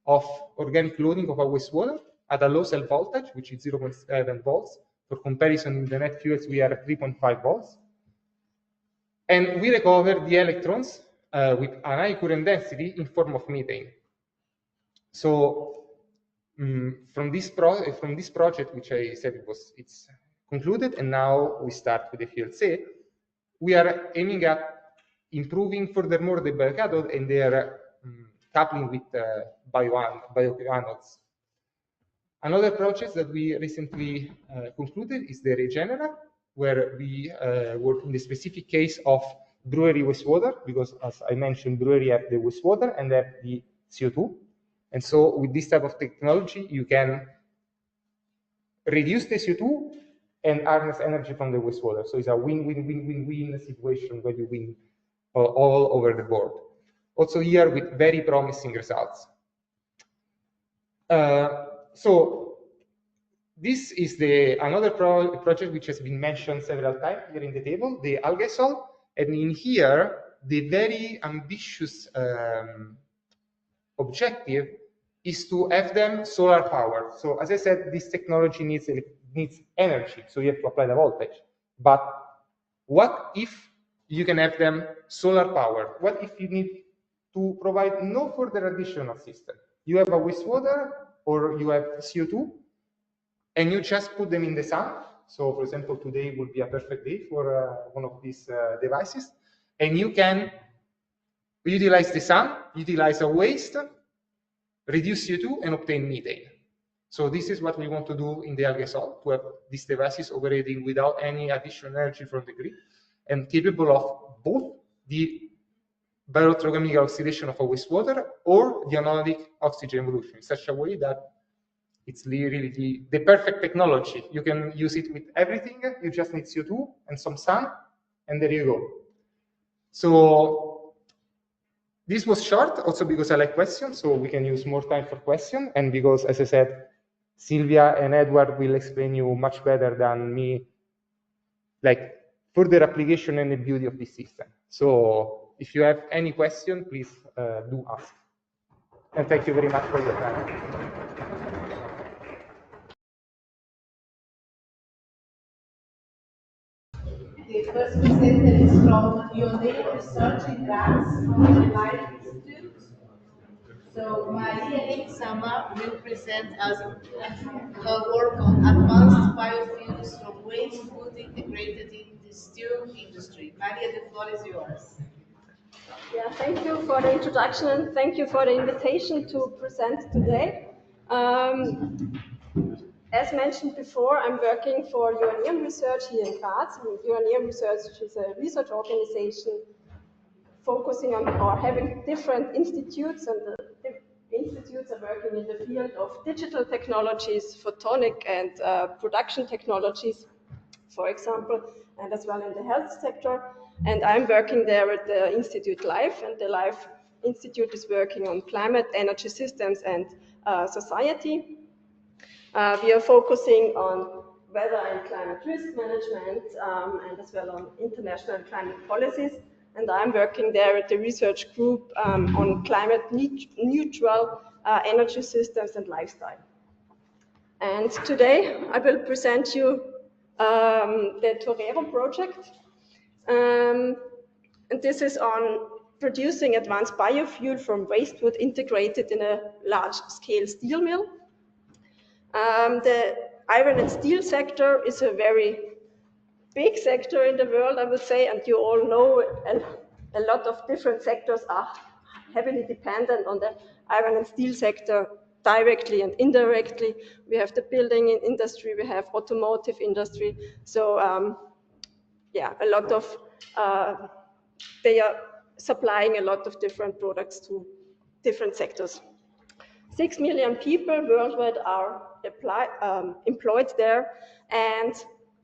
of organic loading of a wastewater at a low cell voltage, which is 0.7 volts. For comparison, in the net fuels, we are at 3.5 volts. And we recover the electrons with an high current density in form of methane. So from this project, which I said it's concluded, and now we start with the FLC, we are aiming at improving furthermore the biocathode and their coupling with bioanodes. Another project that we recently concluded is the Regenera, where we work in the specific case of brewery wastewater, because as I mentioned, brewery have the wastewater and have the CO2. And so with this type of technology, you can reduce the CO2 and harness energy from the wastewater. So it's a win-win-win-win-win situation where you win all over the board. Also here with very promising results. So this is another project which has been mentioned several times here in the table, the algasol. And in here, the very ambitious objective is to have them solar powered. So as I said, this technology needs energy, so you have to apply the voltage. But what if you can have them solar powered? What if you need to provide no further additional system? You have a wastewater or you have CO2, and you just put them in the sun. So for example, today would be a perfect day for one of these devices. And you can utilize the sun, utilize a waste, reduce CO2, and obtain methane. So this is what we want to do in the algasol, to have these devices operating without any additional energy from the grid, and capable of both the bioelectrochemical oxidation of a wastewater or the anionic oxygen evolution in such a way that it's really the perfect technology. You can use it with everything. You just need CO2 and some sun, and there you go. So this was short, also because I like questions, so we can use more time for questions, and because, as I said, Silvia and Edward will explain you much better than me, like further application and the beauty of this system. So if you have any question, please do ask. And thank you very much for your time. The first presenter is from UNIBO Research in Graz, from the Leitat Institute. So Maria Sama will present us her work on advanced biofuels from waste food integrated in the steel industry. Maria, the floor is yours. Yeah, thank you for the introduction and thank you for the invitation to present today. As mentioned before, I'm working for UNIBO Research here in Graz. UNIBO Research is a research organization focusing on or having different institutes, and the institutes are working in the field of digital technologies, photonic and production technologies, for example, and as well in the health sector. And I'm working there at the Institute LIFE, and the LIFE Institute is working on climate, energy systems, and society. We are focusing on weather and climate risk management, and as well on international climate policies. And I'm working there at the research group on climate neutral energy systems and lifestyle. And today I will present you the Torero project. And this is on producing advanced biofuel from waste wood integrated in a large-scale steel mill. The iron and steel sector is a very big sector in the world, I would say, and you all know a lot of different sectors are heavily dependent on the iron and steel sector directly and indirectly. We have the building industry, we have automotive industry, so yeah, a lot of, they are supplying a lot of different products to different sectors. 6 million people worldwide are employed there, and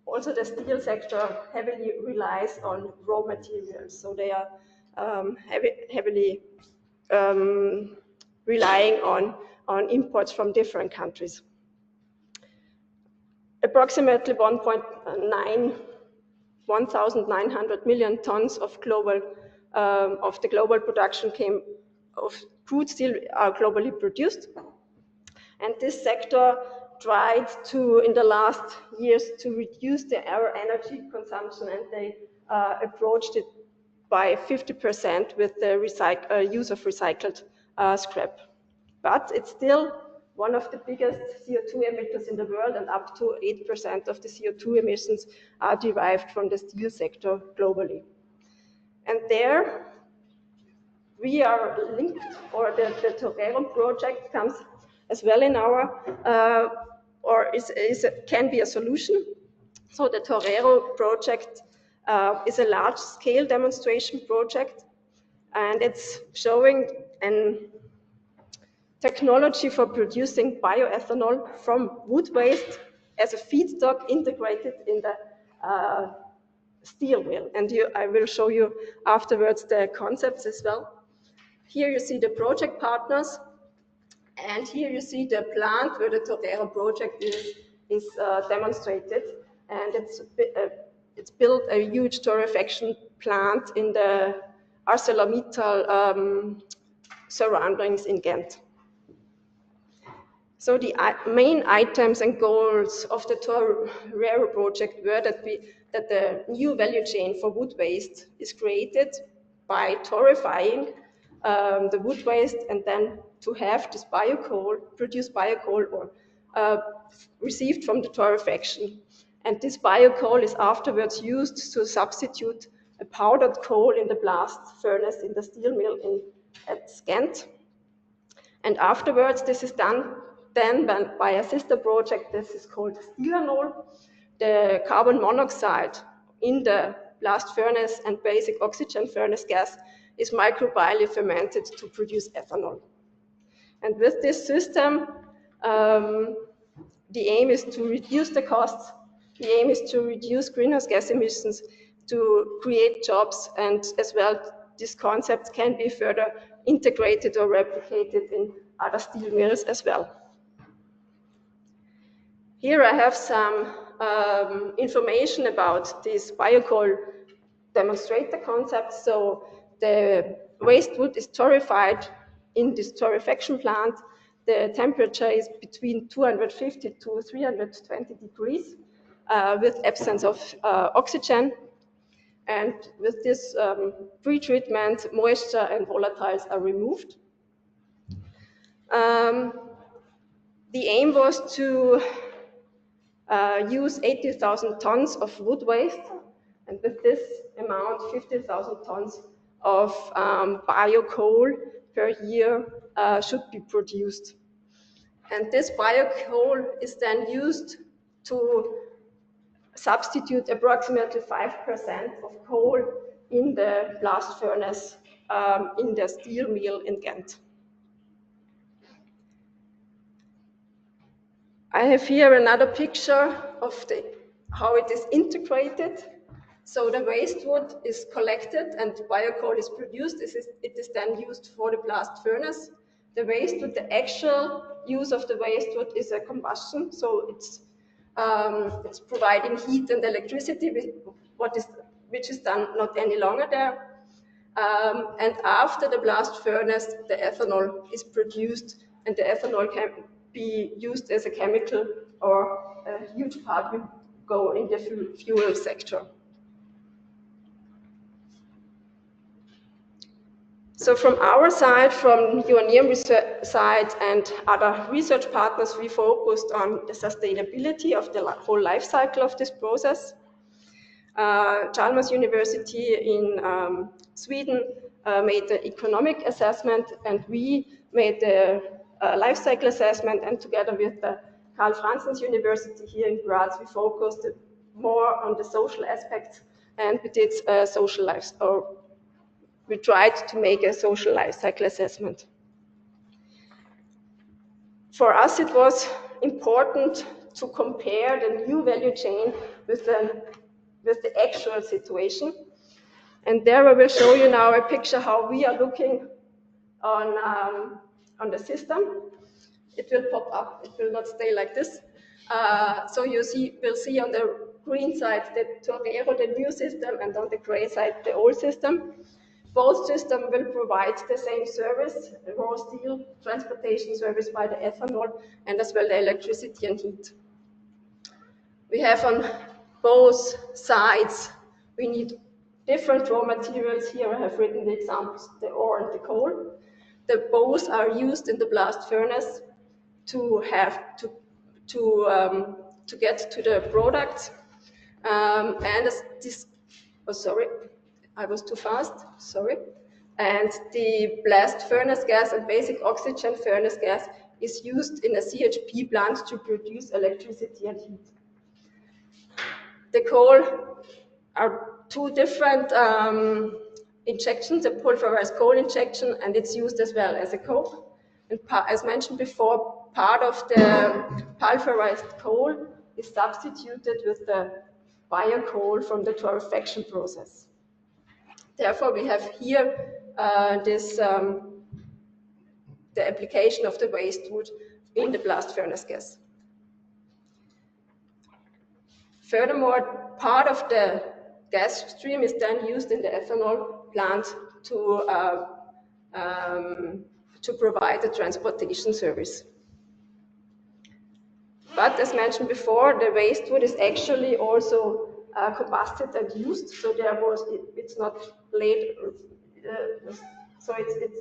also the steel sector heavily relies on raw materials. So they are heavily relying on imports from different countries. Approximately 1,900 million tons of the global production of crude steel are globally produced. And this sector tried to, in the last years, to reduce their energy consumption, and they approached it by 50% with the use of recycled scrap. But it's still one of the biggest CO2 emitters in the world, and up to 8% of the CO2 emissions are derived from the steel sector globally. And there we are linked, or the Torero project comes as well in our, can be a solution. So the Torero project is a large-scale demonstration project, and it's showing an technology for producing bioethanol from wood waste as a feedstock integrated in the steel mill. And I will show you afterwards the concepts as well. Here you see the project partners, and here you see the plant where the Torero project is demonstrated. And it's built a huge torrefaction plant in the ArcelorMittal surroundings in Ghent. So the main items and goals of the Torero project were that the new value chain for wood waste is created by torrefying the wood waste, and then to have this produced biocoal or received from the torrefaction. And this biocoal is afterwards used to substitute a powdered coal in the blast furnace in the steel mill at Ghent. And afterwards, this is done then by a sister project. This is called steel. The carbon monoxide in the blast furnace and basic oxygen furnace gas is microbially fermented to produce ethanol. And with this system, the aim is to reduce the costs. The aim is to reduce greenhouse gas emissions, to create jobs, and as well, these concepts can be further integrated or replicated in other steel mills as well. Here I have some information about this biocoal demonstrator concept. So the waste wood is torrefied in this torrefaction plant. The temperature is between 250 to 320 degrees with absence of oxygen. And with this pre-treatment, moisture and volatiles are removed. The aim was to use 80,000 tons of wood waste, and with this amount, 50,000 tons of biocoal per year should be produced. And this biocoal is then used to substitute approximately 5% of coal in the blast furnace in the steel mill in Ghent. I have here another picture of how it is integrated. So the waste wood is collected and biocoal is produced. It is then used for the blast furnace. The waste wood, the actual use of the waste wood is a combustion. So it's providing heat and electricity, which is done not any longer there. And after the blast furnace, the ethanol is produced, and the ethanol can be used as a chemical, or a huge part will go in the fuel sector. So from our side, from UNIBO research side and other research partners, we focused on the sustainability of the whole life cycle of this process. Chalmers University in Sweden made the economic assessment, and we made the life cycle assessment, and together with the Karl Franzens University here in Graz, we focused more on the social aspects, and we did social life, or we tried to make a social life cycle assessment. For us, it was important to compare the new value chain with the actual situation. And there I will show you now a picture how we are looking on the system. It will pop up, it will not stay like this. So you will see on the green side the Torero, the new system, and on the gray side, the old system. Both systems will provide the same service, raw steel, transportation service by the ethanol, and as well the electricity and heat. We have on both sides, we need different raw materials. Here I have written the examples, the ore and the coal. Both are used in the blast furnace to get to the products. And as this, oh sorry, I was too fast, sorry. And the blast furnace gas and basic oxygen furnace gas is used in a CHP plant to produce electricity and heat. The coal are two different injections, the pulverized coal injection, and it's used as well as a coke. And as mentioned before, part of the pulverized coal is substituted with the bio-coal from the torrefaction process. Therefore, we have here the application of the waste wood in the blast furnace gas. Furthermore, part of the gas stream is then used in the ethanol plant to provide the transportation service. But as mentioned before, the waste wood is actually also combusted and used, so it's not late,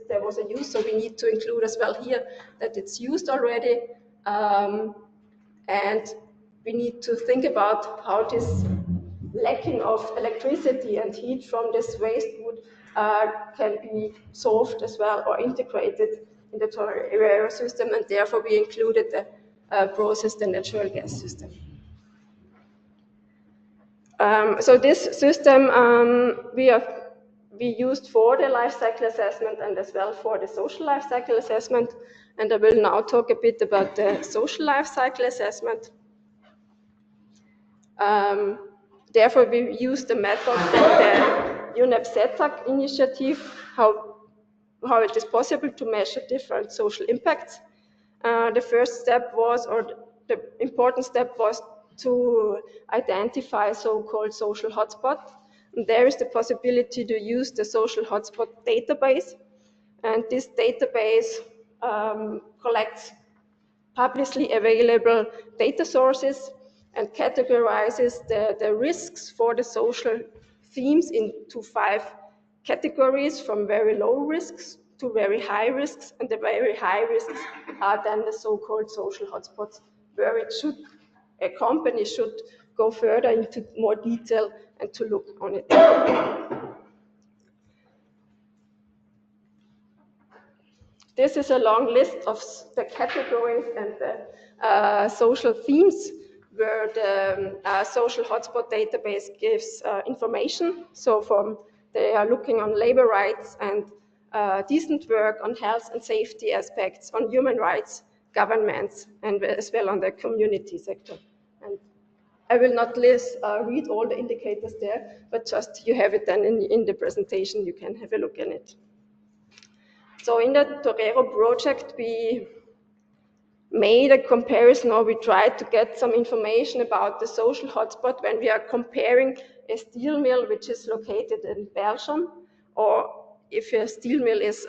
there was a use, so we need to include as well here that it's used already, and we need to think about how this lacking of electricity and heat from this waste wood can be solved as well or integrated in the Torero system, and therefore we included the process, the natural gas system. So this system we used for the life cycle assessment and as well for the social life cycle assessment, and I will now talk a bit about the social life cycle assessment. Therefore, we used the method from the UNIBO initiative, how it is possible to measure different social impacts. The first step was, or the important step was, to identify so-called social hotspots. There is the possibility to use the social hotspot database, and this database collects publicly available data sources and categorizes the risks for the social themes into 5 categories, from very low risks to very high risks, and the very high risks are then the so-called social hotspots, where a company should go further into more detail and to look on it. This is a long list of the categories and the social themes where the social hotspot database gives information. So they are looking on labor rights and decent work, on health and safety aspects, on human rights, governments, and as well on the community sector. And I will not read all the indicators there, but just you have it then in the presentation, you can have a look in it. So in the Torero project, we made a comparison, or we tried to get some information about the social hotspot when we are comparing a steel mill which is located in Belgium, or if a steel mill is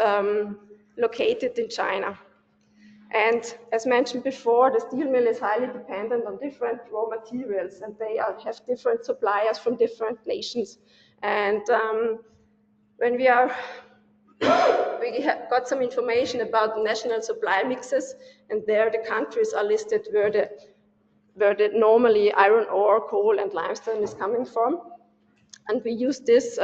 located in China. And as mentioned before, the steel mill is highly dependent on different raw materials, and they have different suppliers from different nations. And when we are we got some information about national supply mixes, and there the countries are listed where the normally iron ore, coal, and limestone is coming from. And we use this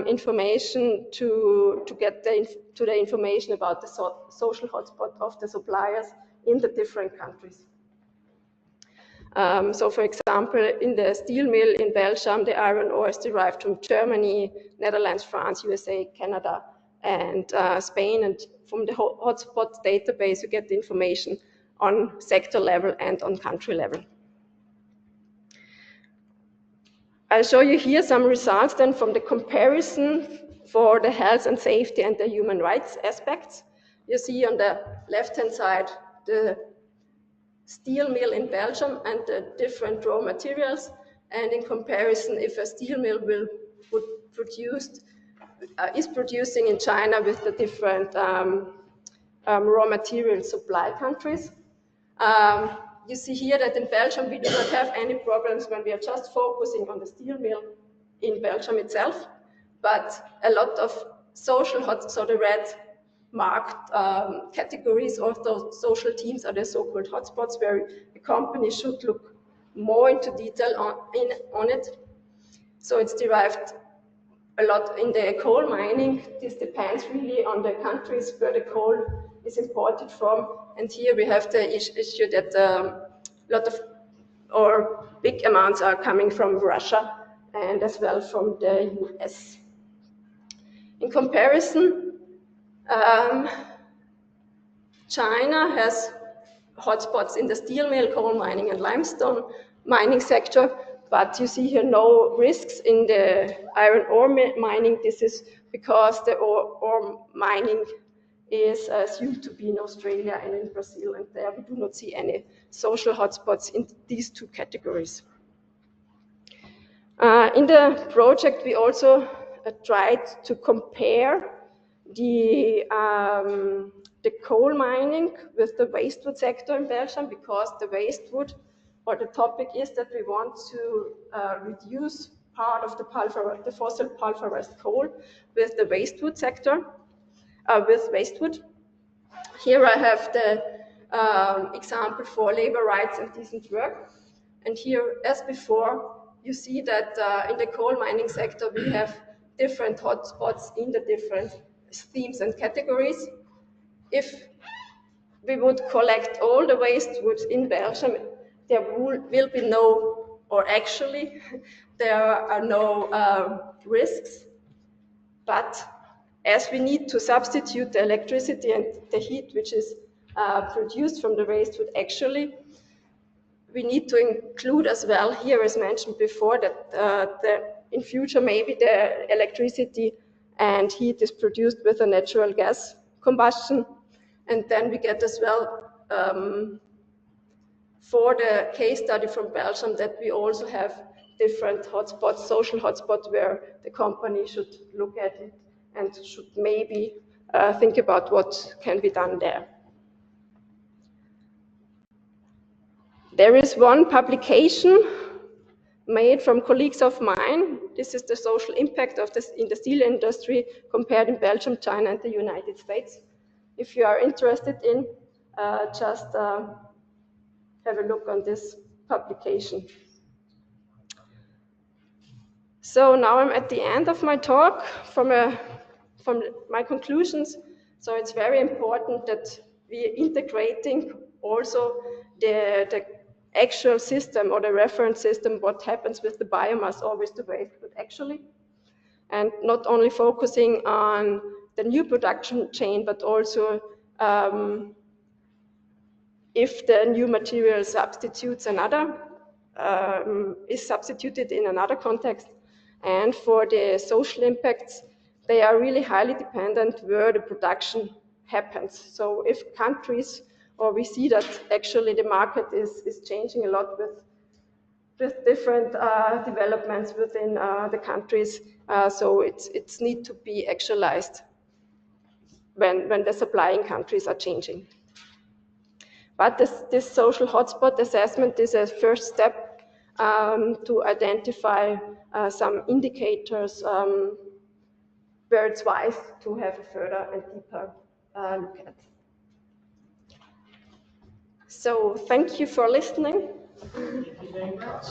information to get to the information about the social hotspot of the suppliers in the different countries. So for example, in the steel mill in Belgium, the iron ore is derived from Germany, Netherlands, France, USA, Canada, and Spain. And from the hotspot database, you get the information on sector level and on country level. I'll show you here some results then from the comparison for the health and safety and the human rights aspects. You see on the left-hand side the steel mill in Belgium and the different raw materials, and in comparison if a steel mill is producing in China with the different raw material supply countries. You see here that in Belgium we do not have any problems when we are just focusing on the steel mill in Belgium itself, but a lot of social hotspots, so the red marked categories of those social teams are the so-called hotspots where the company should look more into detail on it. So it's derived a lot in the coal mining. This depends really on the countries where the coal is imported from. And here we have the issue that a lot of or big amounts are coming from Russia and as well from the US. In comparison, China has hotspots in the steel mill, coal mining, and limestone mining sector, but you see here no risks in the iron ore mining. This is because the ore mining is assumed to be in Australia and in Brazil, and there we do not see any social hotspots in these two categories. In the project, we also tried to compare the coal mining with the wastewood sector in Belgium, because the wastewood, or the topic is that we want to reduce part of the fossil pulverized coal with the wastewood sector, with wastewood. Here I have the example for labor rights and decent work. And here, as before, you see that in the coal mining sector, we have different hotspots in the different themes and categories. If we would collect all the wastewood in Belgium, there will be no, or actually, there are no risks. But as we need to substitute the electricity and the heat which is produced from the wastewood, actually, we need to include as well here, as mentioned before, that in future maybe the electricity and heat is produced with a natural gas combustion. And then we get as well, for the case study from Belgium, that we also have different hotspots, social hotspots, where the company should look at it and should maybe think about what can be done there. There is one publication made from colleagues of mine. This is the social impact of this in the steel industry compared in Belgium, China, and the United States. If you are interested in, just have a look on this publication. So now I'm at the end of my talk from my conclusions. So it's very important that we are integrating also the actual system or the reference system, what happens with the biomass or with the wastewood actually, and not only focusing on the new production chain, but also if the new material substitutes another, is substituted in another context. And for the social impacts, they are really highly dependent where the production happens. So if countries, or we see that actually the market is changing a lot with different developments within the countries, so it's need to be actualized when the supplying countries are changing. But this social hotspot assessment is a first step to identify some indicators where it's wise to have a further and deeper look at. So thank you for listening. Thank you very much.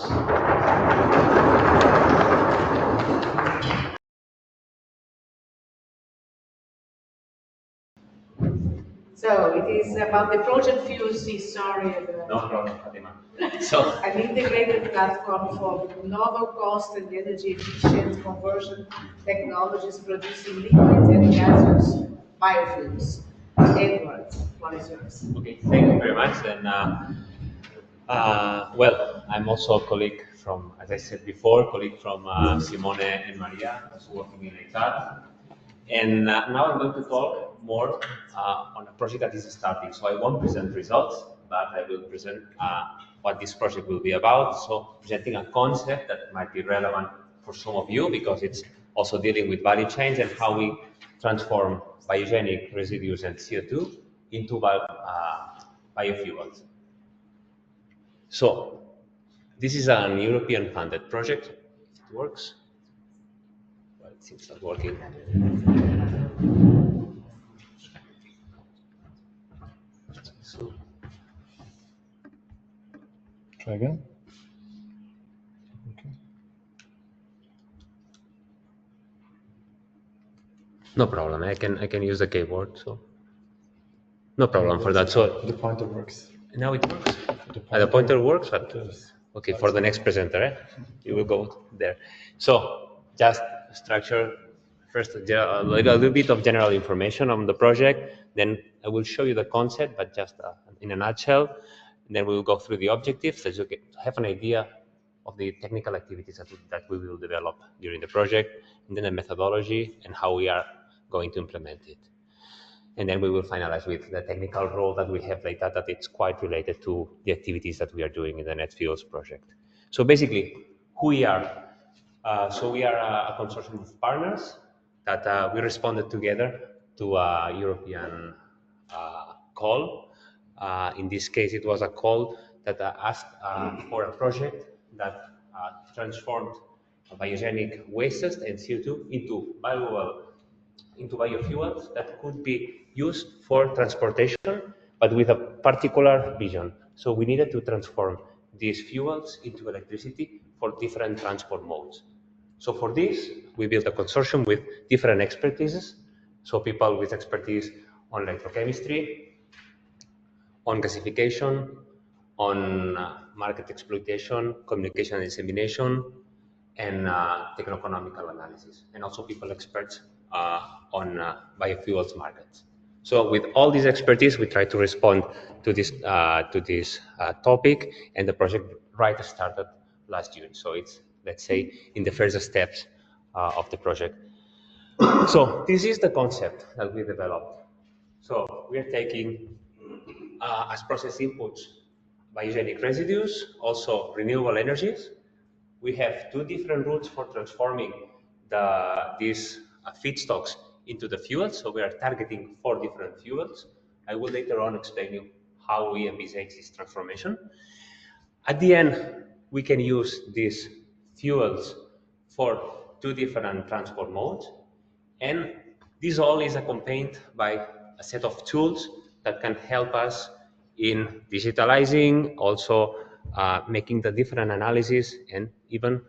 So it is about the project FUELS, sorry. No problem, Fatima. So, an integrated platform for novel cost and energy efficient conversion technologies producing liquids and gaseous biofuels. Eduard, what is yours? okay, thank you very much. And well, I'm also a colleague from, as I said before, colleague from Simone and Maria, also working in Leitat. And now I'm going to talk more on a project that is starting. So I won't present results, but I will present what this project will be about. So presenting a concept that might be relevant for some of you because it's also dealing with value chains and how we transform biogenic residues and CO2 into biofuels. So this is an European funded project. It works. Well, it seems not working. So, Try again. Okay. no problem. I can use the keyboard. So no problem for that. So The pointer works. now it works. The pointer works, but okay, for the next presenter, you will go there. So just structure first a little bit of general information on the project. Then I will show you the concept, but just in a nutshell. And then we will go through the objectives so you can have an idea of the technical activities that we will develop during the project, and then the methodology and how we are going to implement it. And then we will finalize with the technical role that we have later, that it's quite related to the activities that we are doing in the NetFuels project. So basically, who we are. So we are a consortium of partners that we responded together to a European call. In this case, it was a call that asked for a project that transformed biogenic wastes and CO2 into biofuels that could be used for transportation, but with a particular vision. So we needed to transform these fuels into electricity for different transport modes. So for this, we built a consortium with different expertises. So people with expertise on electrochemistry, on gasification, on market exploitation, communication and dissemination, and techno-economical analysis, and also people experts on biofuels markets. So with all this expertise, we try to respond to this topic, and the project started last June. So it's, let's say, in the first steps of the project. So this is the concept that we developed. So we are taking as process inputs biogenic residues, also renewable energies. We have two different routes for transforming these feedstocks into the fuels. So we are targeting 4 different fuels. I will later on explain you how we envisage this transformation. At the end, we can use these fuels for 2 different transport modes. And this all is accompanied by a set of tools that can help us in digitalizing, also making the different analysis, and even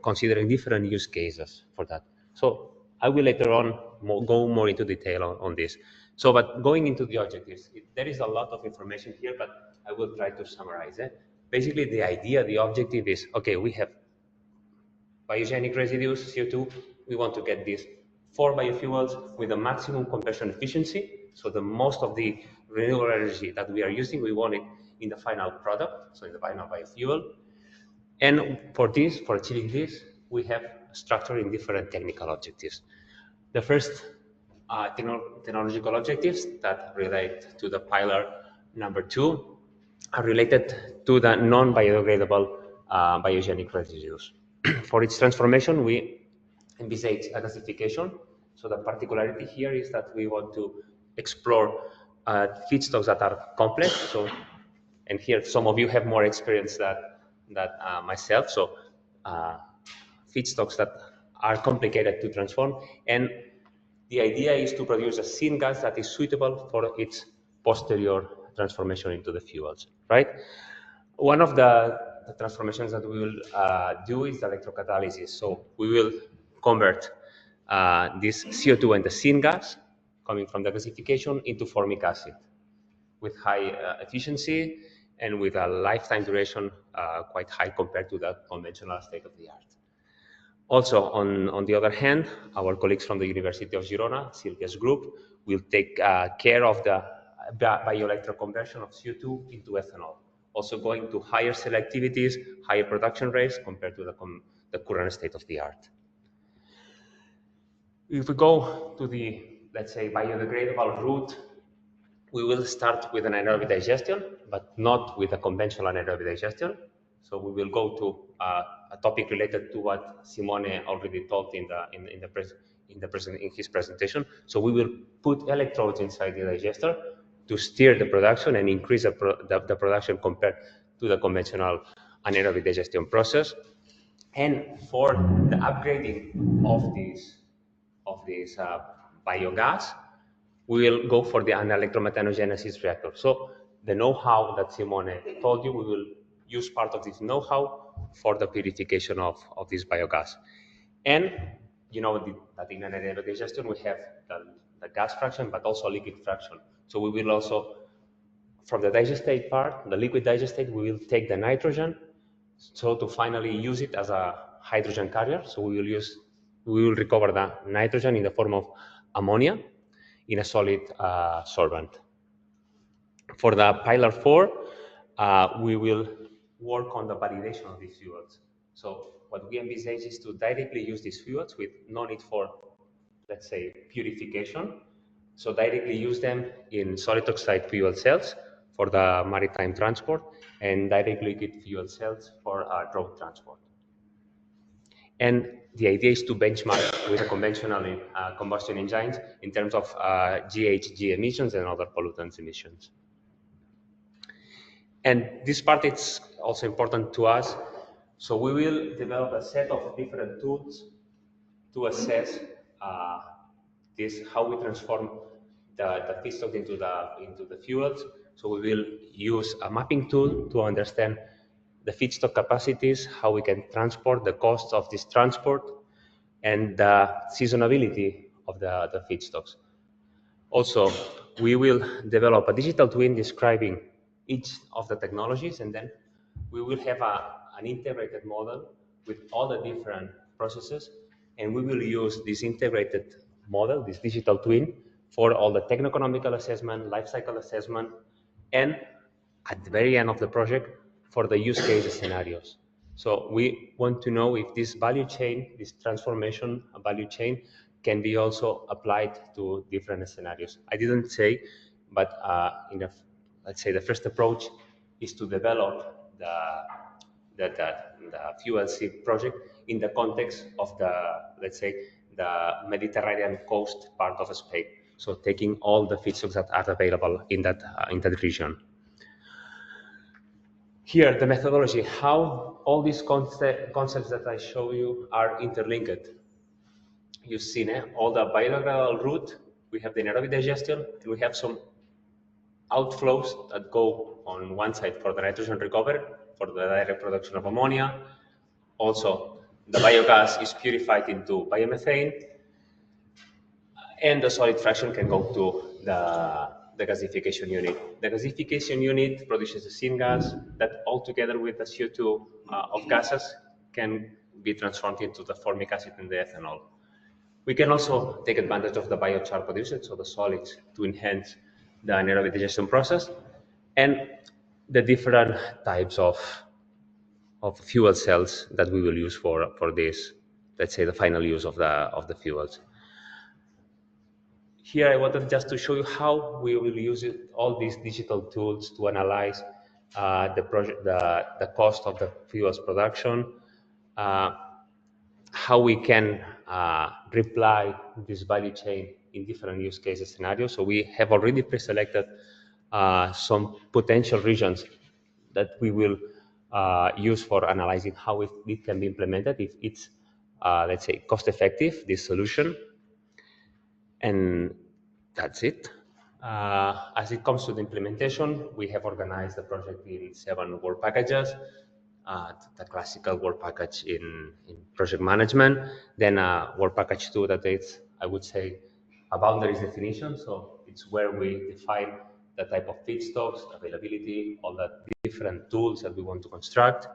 considering different use cases for that. So I will later on go more into detail on this. So, but going into the objectives, there is a lot of information here, but I will try to summarize it. Basically, the idea, the objective is, okay, we have biogenic residues, CO2, we want to get these 4 biofuels with a maximum conversion efficiency. So the most of the renewable energy that we are using, we want it in the final product, so in the final biofuel. And for this, for achieving this, we have structured in different technical objectives. The first technological objectives that relate to the pillar number 2 are related to the non-biodegradable biogenic residues. For its transformation, we envisage a gasification. So the particularity here is that we want to explore feedstocks that are complex. So, and here some of you have more experience than myself. So feedstocks that are complicated to transform, and the idea is to produce a syngas that is suitable for its posterior transformation into the fuels, right? One of the transformations that we will do is electrocatalysis. So we will convert this CO2 and the syngas coming from the gasification into formic acid with high efficiency and with a lifetime duration quite high compared to the conventional state of the art. Also, on the other hand, our colleagues from the University of Girona, Silvia's group, will take care of the bioelectroconversion of CO2 into ethanol, also going to higher selectivities, higher production rates compared to the current state of the art. If we go to the, let's say, biodegradable route, we will start with an anaerobic digestion, but not with a conventional anaerobic digestion. So we will go to a topic related to what Simone already told in his presentation. So we will put electrodes inside the digester to steer the production and increase the production compared to the conventional anaerobic digestion process. And for the upgrading of this biogas, we will go for the electromethanogenesis reactor. So the know-how that Simone told you, we will use part of this know-how for the purification of this biogas. And you know that in anaerobic digestion we have the gas fraction, but also liquid fraction. So we will also, from the digestate part, the liquid digestate, we will take the nitrogen, so to finally use it as a hydrogen carrier. So we will recover the nitrogen in the form of ammonia in a solid solvent. For the pillar 4, we will work on the validation of these fuels. So what we envisage is to directly use these fuels with no need for, let's say, purification. So directly use them in solid oxide fuel cells for the maritime transport and direct liquid fuel cells for road transport. And the idea is to benchmark with the conventional combustion engines in terms of GHG emissions and other pollutants emissions. And this part is also important to us. So we will develop a set of different tools to assess how we transform the feedstock into the fuels. So we will use a mapping tool to understand the feedstock capacities, how we can transport, the costs of this transport, and the seasonability of the feedstocks. Also, we will develop a digital twin describing each of the technologies, and then we will have an integrated model with all the different processes, and we will use this integrated model, this digital twin, for all the techno-economical assessment, life cycle assessment, and at the very end of the project, for the use case scenarios. So we want to know if this value chain, this transformation value chain, can be also applied to different scenarios. I didn't say, but let's say the first approach is to develop the fuel seed project in the context of let's say, the Mediterranean coast part of Spain. So taking all the feedstocks that are available in that region. Here, the methodology, how all these concepts that I show you are interlinked. You've seen all the biodegradable route, we have the anaerobic digestion, and we have some outflows that go on one side for the nitrogen recovery, for the direct production of ammonia. Also, the biogas is purified into biomethane, and the solid fraction can go to the gasification unit. The gasification unit produces a syngas that altogether with the CO2 of gases can be transformed into the formic acid and the ethanol. We can also take advantage of the biochar produced, so the solids, to enhance the anaerobic digestion process, and the different types of fuel cells that we will use for this, let's say, the final use of the fuels. Here I wanted just to show you how we will use all these digital tools to analyze the cost of the fuels production, how we can reply this value chain in different use cases scenarios. So we have already pre-selected some potential regions that we will use for analyzing how it can be implemented if it's let's say, cost-effective, this solution. And that's it. As it comes to the implementation, we have organized the project in 7 work packages. The classical work package in project management, then work package 2 that is, I would say, a boundaries definition. So it's where we define the type of feedstocks, availability, all the different tools that we want to construct.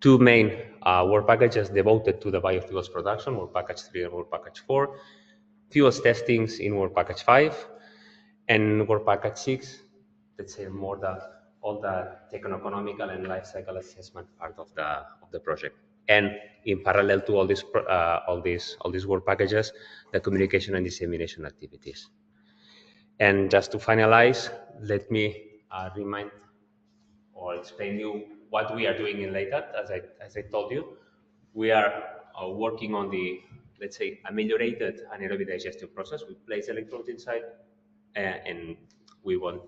2 main work packages devoted to the biofuels production, work package 3 and work package 4. Fuels testings in work package 5, and work package 6, let's say more all the techno-economical and life cycle assessment part of the project. And in parallel to all these work packages, the communication and dissemination activities. And just to finalize, let me remind or explain you what we are doing in Leitat. As I told you, we are working on the, let's say, ameliorated anaerobic digestion process. We place electrodes inside, and we want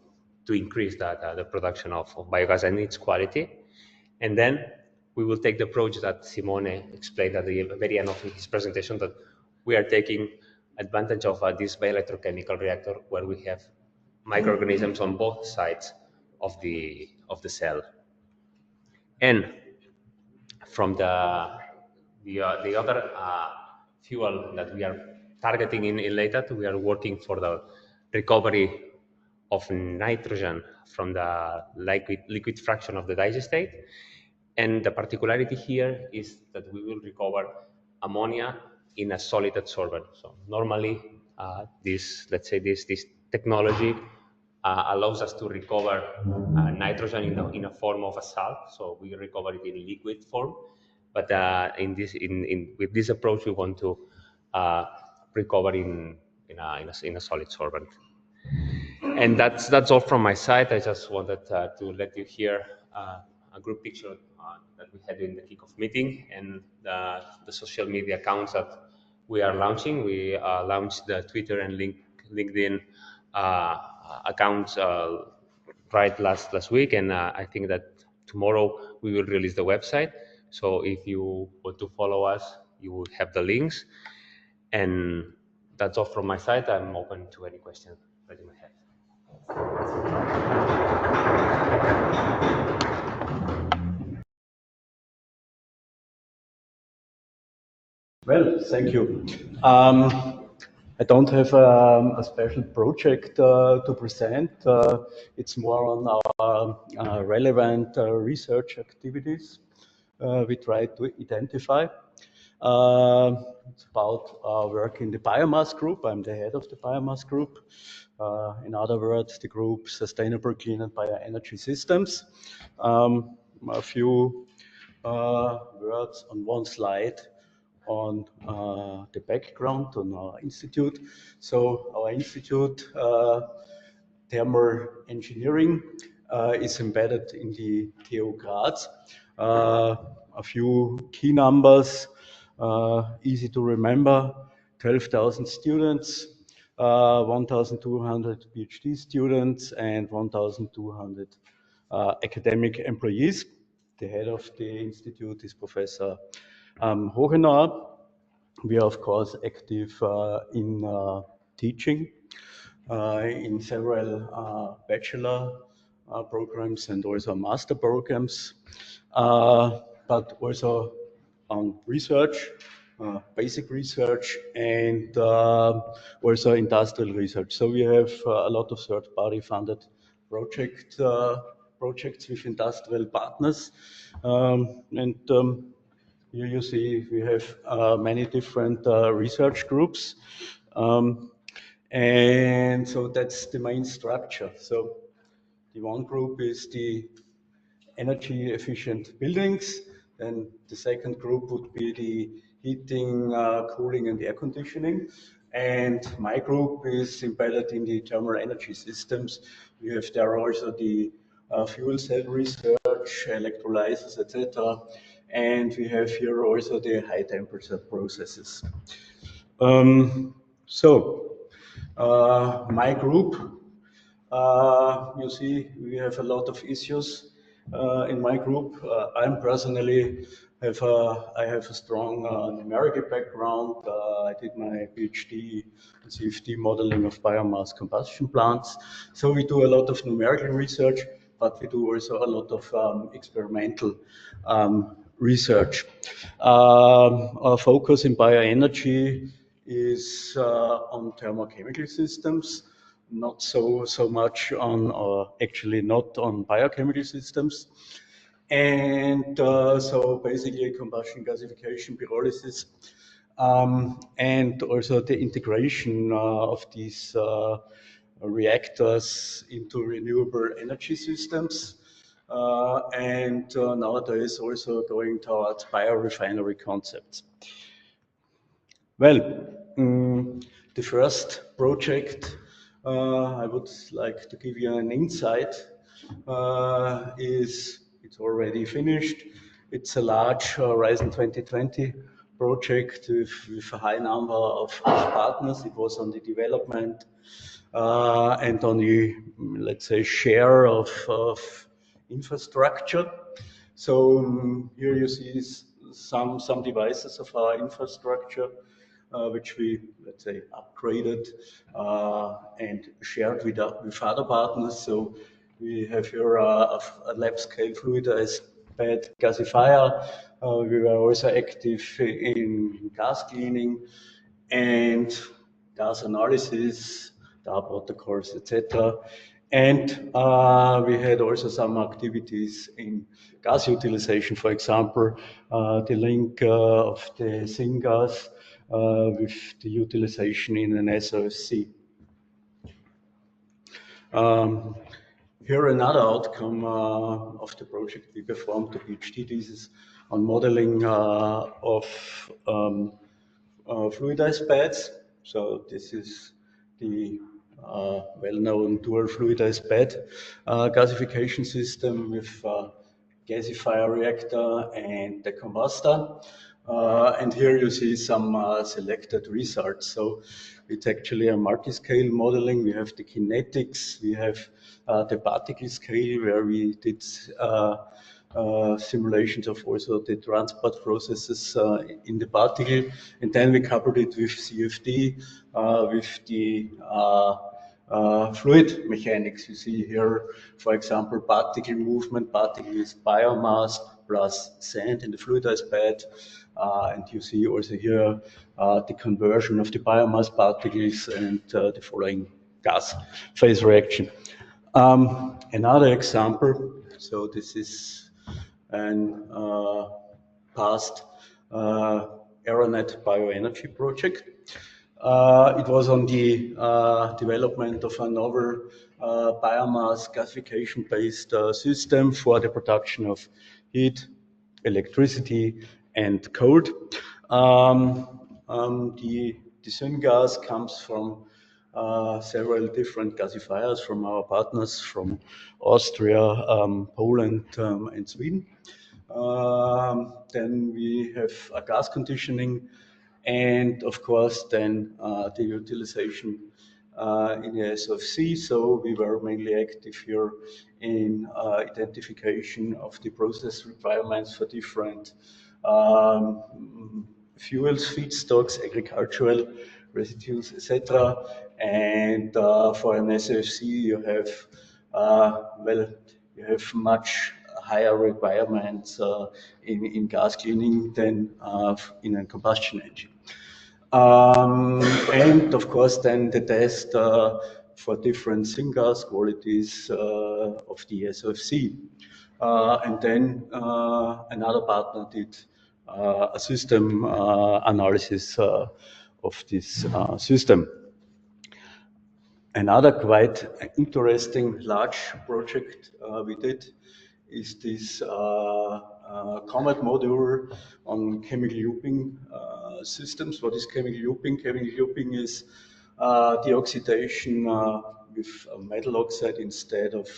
to increase the production of biogas and its quality. And then we will take the approach that Simone explained at the very end of his presentation, that we are taking advantage of this bio-electrochemical reactor, where we have microorganisms on both sides of the cell. And from the other fuel that we are targeting in Leitat, we are working for the recovery of nitrogen from the liquid fraction of the digestate. And the particularity here is that we will recover ammonia in a solid adsorbent. So normally, this technology allows us to recover nitrogen in a form of a salt. So we recover it in liquid form. But with this approach, we want to recover in a solid sorbent. And that's all from my side. I just wanted to let you hear a group picture that we had in the kickoff meeting, and the social media accounts that we are launching. We launched the Twitter and LinkedIn accounts right last week, and I think that tomorrow we will release the website. So if you want to follow us, you will have the links. And that's all from my side. I'm open to any questions that you may have. Well, thank you. I don't have a special project to present. It's more on our relevant research activities we try to identify. It's about our work in the biomass group. I'm the head of the biomass group. In other words, the group Sustainable, Clean and Bioenergy Systems. A few words on one slide on the background on our institute. So our institute, Thermal Engineering, is embedded in the TU-Graz. A few key numbers, easy to remember: 12,000 students, 1,200 PhD students, and 1,200 academic employees. The head of the institute is Professor Hohenauer. We are, of course, active in teaching in several bachelor programs and also master programs, but also on research, basic research, and also industrial research. So we have a lot of third-party funded projects with industrial partners, here you see we have many different research groups. And so that's the main structure. So the one group is the energy efficient buildings. Then the second group would be the heating, cooling and air conditioning. And my group is embedded in the thermal energy systems. We have there also the fuel cell research, electrolyzers, etc. And we have here also the high temperature processes. My group, you see, we have a lot of issues in my group. I'm personally I have a strong numerical background. I did my PhD in CFD modeling of biomass combustion plants. So we do a lot of numerical research, but we do also a lot of experimental research. Our focus in bioenergy is on thermochemical systems, not so much on, or actually not on biochemical systems. And so basically combustion, gasification, pyrolysis, and also the integration of these reactors into renewable energy systems. And nowadays also going towards biorefinery concepts. Well, the first project I would like to give you an insight it's already finished. It's a large Horizon 2020 project with a high number of partners. It was on the development and on the, let's say, share of infrastructure. So here you see some devices of our infrastructure which we, let's say, upgraded and shared with other partners. So we have here a lab-scale fluidized bed gasifier. We were also active in gas cleaning and gas analysis, DAR protocols, etc. And we had also some activities in gas utilization, for example, the link of the syngas with the utilization in an SOFC. Here another outcome of the project we performed, the PhD thesis on modeling of fluidized beds. So this is the well-known dual fluidized bed gasification system with gasifier reactor and the combustor. And here you see some selected results. So it's actually a multi-scale modeling. We have the kinetics, we have the particle scale where we did simulations of also the transport processes in the particle. And then we coupled it with CFD, with the fluid mechanics. You see here, for example, particle movement. Particle is biomass plus sand in the fluidized bed. And you see also here the conversion of the biomass particles and the following gas phase reaction. Another example, so this is an past Aeronet bioenergy project. It was on the development of a novel biomass gasification-based system for the production of heat, electricity, and cold. The syngas comes from several different gasifiers from our partners from Austria, Poland, and Sweden. Then we have a gas conditioning, and of course then the utilization in the SOFC. So we were mainly active here in identification of the process requirements for different fuels, feedstocks, agricultural residues, etc. And for an SOFC, you have you have much higher requirements in gas cleaning than in a combustion engine. And of course, then the test for different syngas qualities of the SOFC. And then another partner did a system analysis of this system. Another quite interesting large project we did is this COMET module on chemical looping systems. What is chemical looping? Chemical looping is the oxidation with metal oxide instead of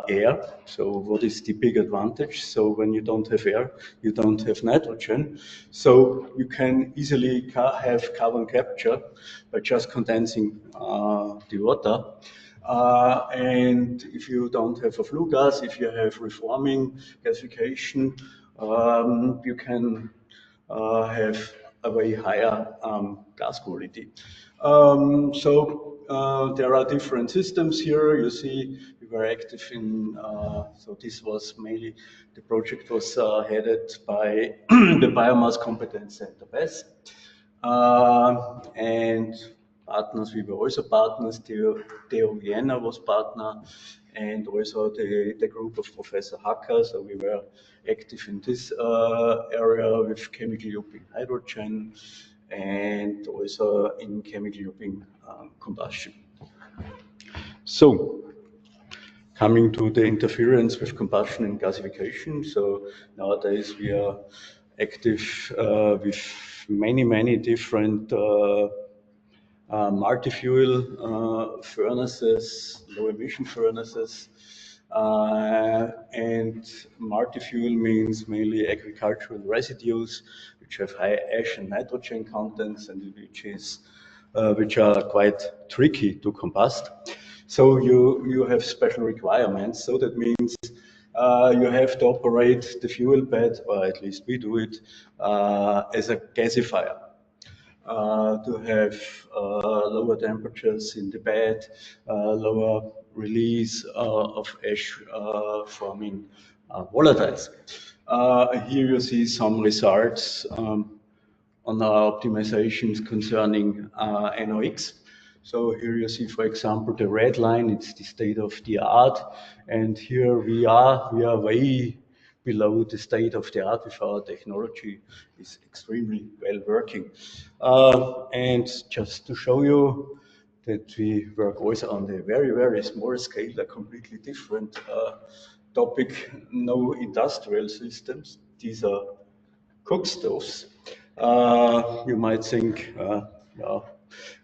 air. So what is the big advantage? So when you don't have air, you don't have nitrogen. So you can easily have carbon capture by just condensing the water. And if you don't have a flue gas, if you have reforming, gasification, you can have a way higher gas quality. There are different systems here. You see, we were active in, so this was mainly, the project was headed by the Biomass Competence Center BESS. And partners, we were also partners, TU Vienna was partner, and also the group of Professor Hacker, so we were active in this area with chemical looping hydrogen and also in chemical looping combustion. So, coming to the interference with combustion and gasification. So nowadays we are active with many different multi-fuel furnaces, low emission furnaces. And multi-fuel means mainly agricultural residues, which have high ash and nitrogen contents, and which are quite tricky to combust. So you have special requirements. So that means you have to operate the fuel bed, or at least we do it, as a gasifier. To have lower temperatures in the bed, lower release of ash forming volatiles. Here you see some results on our optimizations concerning NOx. So here you see, for example, the red line, it's the state of the art, and here we are way below the state of the art with our technology. Is extremely well working. And just to show you that we work also on the very small scale, a completely different topic, no industrial systems. These are cook stoves. You might think,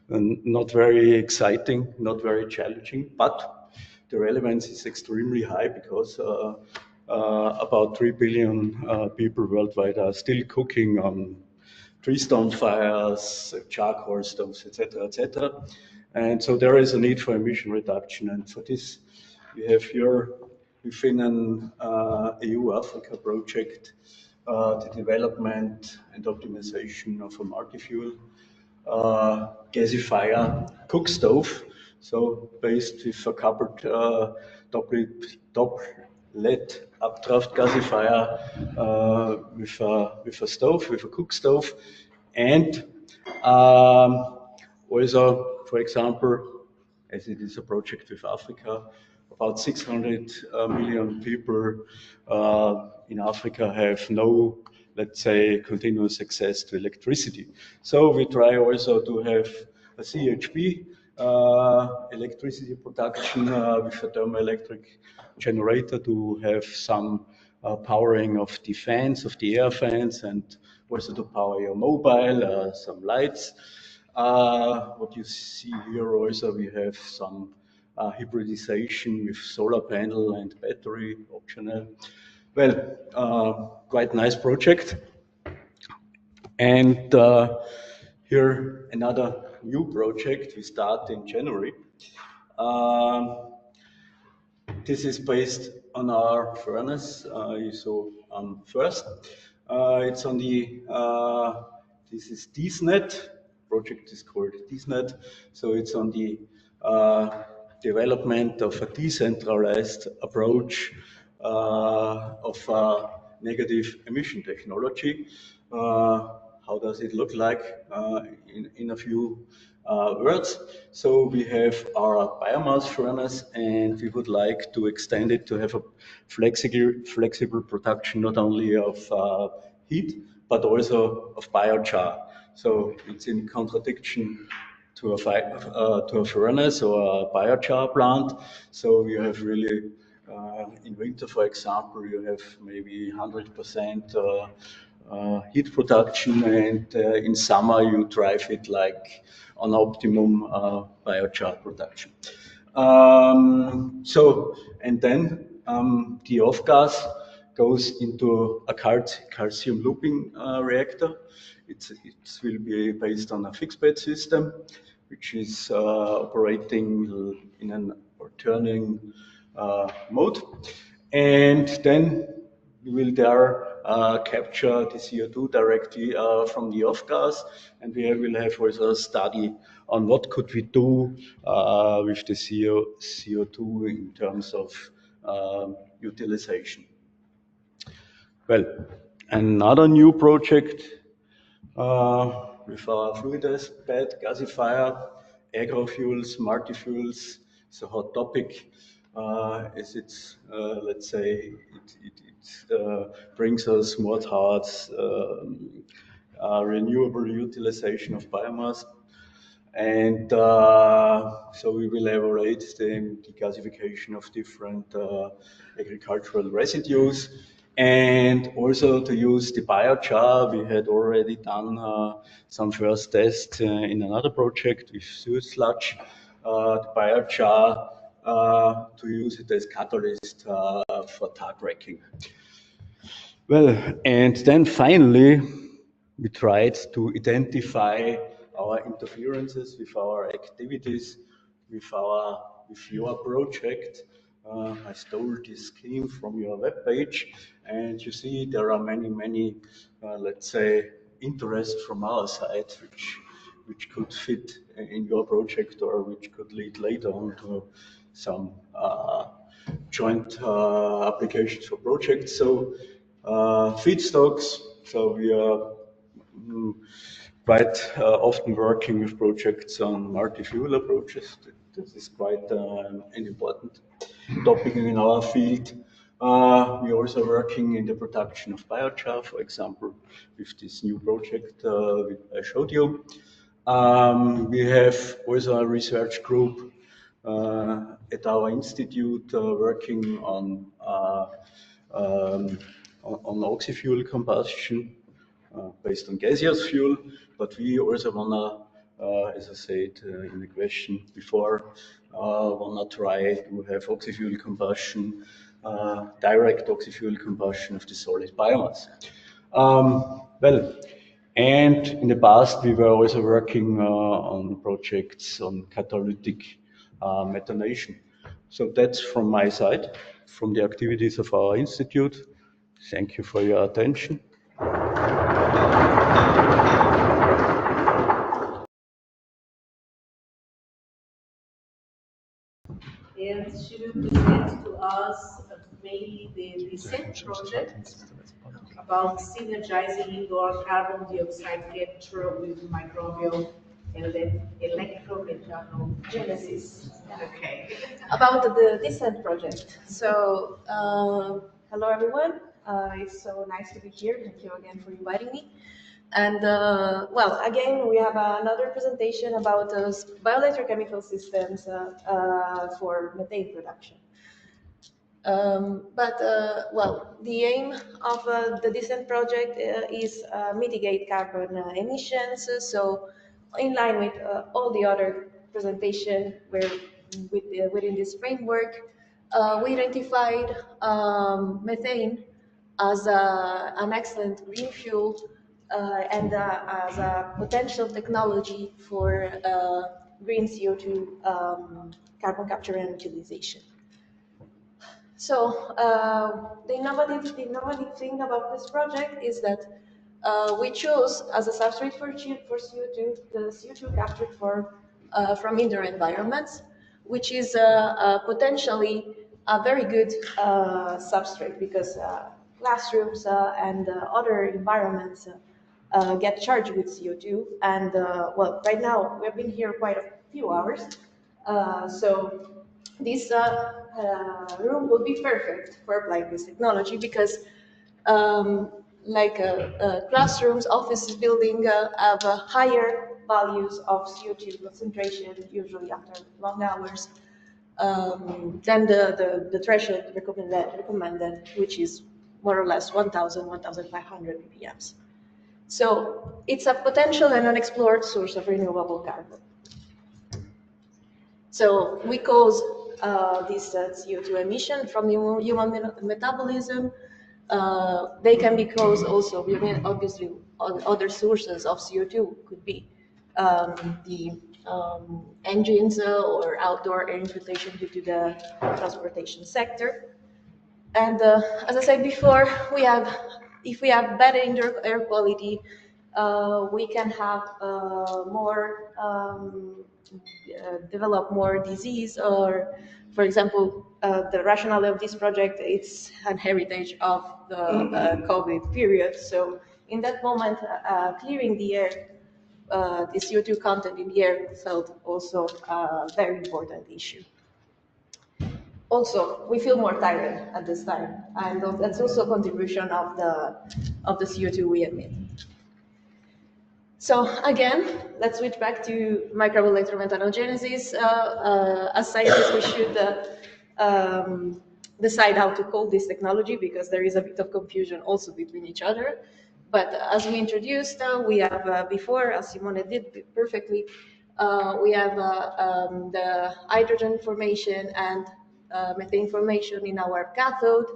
not very exciting, not very challenging, but the relevance is extremely high because about 3 billion people worldwide are still cooking on tree-stone fires, charcoal stoves, etc., etc. And so there is a need for emission reduction. And for this, we have here within an EU-Africa project the development and optimization of a multi-fuel gasifier cook stove. So based with a coupled dopplet updraft gasifier with a stove, with a cook stove, and also, for example, as it is a project with Africa, about 600 million people in Africa have no, let's say, continuous access to electricity. So we try also to have a CHP, electricity production with a thermoelectric generator to have some powering of the fans, of the air fans, and also to power your mobile, some lights. What you see here also, we have some hybridization with solar panel and battery optional. Well, quite nice project. And here another new project we start in January. This is based on our furnace. You saw first. It's on the, this is DSNet. Project is called DSNet. So it's on the development of a decentralized approach of negative emission technology. How does it look like in a few words? So we have our biomass furnace, and we would like to extend it to have a flexible production not only of heat, but also of biochar. So it's in contradiction to a furnace or a biochar plant. So you have really, in winter, for example, you have maybe 100% heat production, and in summer you drive it like on optimum biochar production. And then the off gas goes into a calcium looping reactor. It will be based on a fixed bed system, which is operating in an alternating mode. And then we will there capture the CO2 directly from the off gas, and we will have also a study on what could we do with the CO2 in terms of utilization. Well, another new project with our fluid bed gasifier, agrofuels, multi-fuels, is a hot topic, as it's, let's say, it brings us more towards renewable utilization of biomass. And so we will elaborate the gasification of different agricultural residues, and also to use the biochar. We had already done some first tests in another project with sewage sludge, the biochar, to use it as catalyst for tar cracking. Well, and then finally, we tried to identify our interferences with our activities, with your project. I stole this scheme from your webpage, and you see there are many, let's say, interests from our side, which could fit in your project or which could lead later on to some joint applications for projects. So feedstocks, so we are quite often working with projects on multi-fuel approaches. This is quite an important topic in our field. We're also working in the production of biochar, for example, with this new project I showed you. We have also a research group at our institute working on oxy-fuel combustion based on gaseous fuel, but we also wanna, as I said in the question before, wanna try to have oxy-fuel combustion, direct oxy-fuel combustion of the solid biomass. Well, and in the past we were also working on projects on catalytic methanation. So that's from my side, from the activities of our institute. Thank you for your attention. And she will present to us maybe the recent project about synergizing indoor carbon dioxide capture with microbial electromethanogenesis. Okay. About the descent project. So, hello everyone. It's so nice to be here. Thank you again for inviting me. And well, again, we have another presentation about bioelectrochemical systems for methane production. Well, the aim of the descent project is mitigate carbon emissions. So, in line with all the other presentation within this framework, we identified methane as an excellent green fuel and as a potential technology for green CO2 carbon capture and utilization. So the innovative thing about this project is that we chose as a substrate for CO2 the CO2 captured from indoor environments, which is potentially a very good substrate because classrooms and other environments get charged with CO2. And well, right now we've been here quite a few hours, so this room will be perfect for applying this technology because classrooms, offices, building have higher values of CO2 concentration, usually after long hours, than the threshold recommended, which is more or less 1,000, 1,500 ppms. So it's a potential and unexplored source of renewable carbon. So we cause this CO2 emission from human metabolism. They can be caused also, obviously, other sources of CO2 could be the engines or outdoor air infiltration due to the transportation sector. And as I said before, we have if we have better indoor air quality, we can have develop more disease, or, for example, the rationale of this project, it's an heritage of the COVID period. So in that moment, clearing the air, the CO2 content in the air felt also a very important issue. Also, we feel more tired at this time, and that's also a contribution of the CO2 we emit. So again, let's switch back to microbial electromethanogenesis. As scientists, we should decide how to call this technology, because there is a bit of confusion also between each other. But as we introduced, we have before, as Simone did perfectly, we have the hydrogen formation and methane formation in our cathode,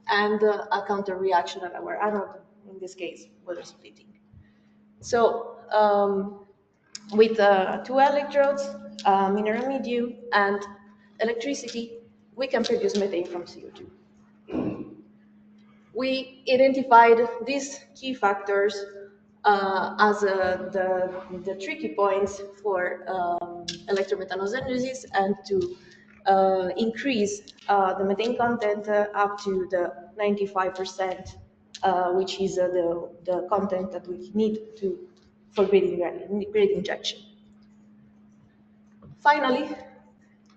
and a counter reaction at our anode, in this case, water splitting. So with 2 electrodes, mineral medium, and electricity, we can produce methane from CO2. We identified these key factors as the tricky points for electromethanogenesis, and to increase the methane content up to the 95%, which is the content that we need for grid injection. Finally,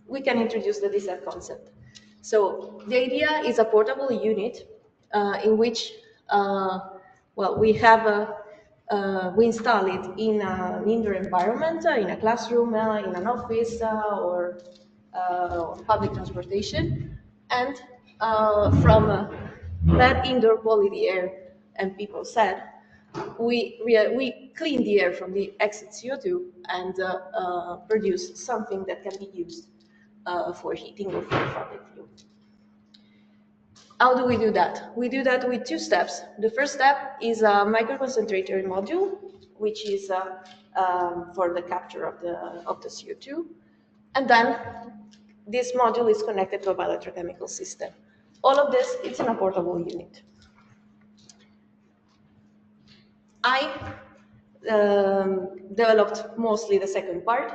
we can introduce the DSET concept. So the idea is a portable unit in which, we install it in an indoor environment, in a classroom, in an office, or public transportation, and from that indoor quality air, and people said, we clean the air from the exit CO2 and produce something that can be used for heating or for fabric fuel. How do we do that? We do that with 2 steps. The first step is a microconcentrator module, which is for the capture of the CO2. And then this module is connected to a bioelectrochemical system. All of this, it's in a portable unit. I developed mostly the second part,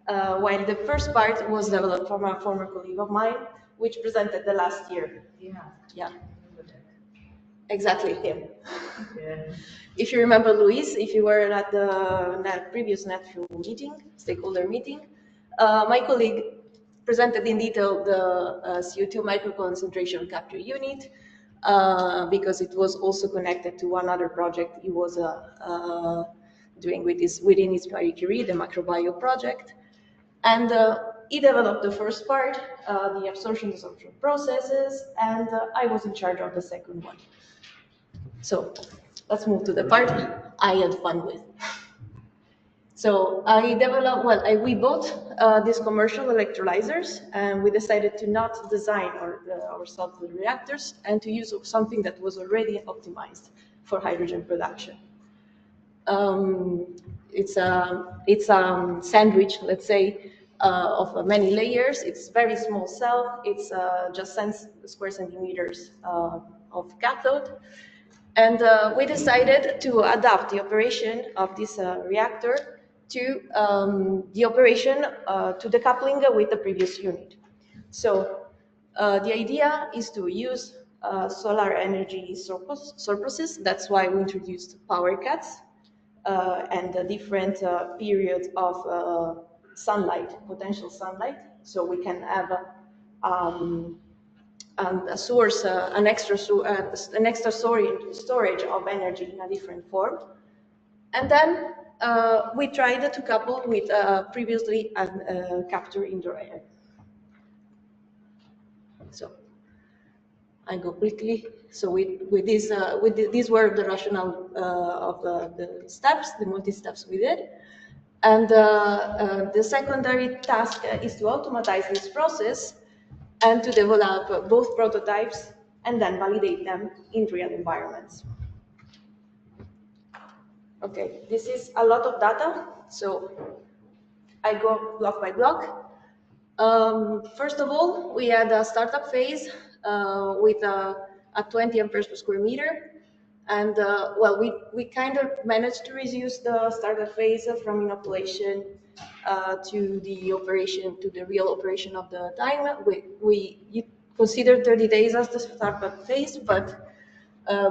while the first part was developed from a former colleague of mine, which presented the last year. Yeah. Exactly, him. Yeah. If you remember Luis, if you were at the previous NetFuel meeting, stakeholder meeting, my colleague presented in detail the CO2 microconcentration capture unit, because it was also connected to one other project he was doing within his Marie Curie, the Microbial project. And he developed the first part, the absorption-desorption processes, and I was in charge of the second one. So let's move to the part I had fun with. So I developed, we bought these commercial electrolyzers, and we decided to not design ourselves the reactors, and to use something that was already optimized for hydrogen production. It's a sandwich, let's say, of many layers. It's very small cell. It's just 10 square centimeters of cathode. And we decided to adapt the operation of this reactor to the operation to the coupling with the previous unit. So the idea is to use solar energy surpluses. That's why we introduced power cuts and the different periods of sunlight, potential sunlight. So we can have a source, an extra storage of energy in a different form. And then we tried to couple with previously captured indoor air. So I go quickly. So these were the rationale of the steps, the multi-steps we did. And the secondary task is to automatize this process and to develop both prototypes and then validate them in real environments. Okay, this is a lot of data, so I go block by block. First of all, we had a startup phase with a 20 amperes per square meter. And well, we kind of managed to reduce the startup phase from inoculation to the operation, to the real operation of the time. You consider 30 days as the startup phase, but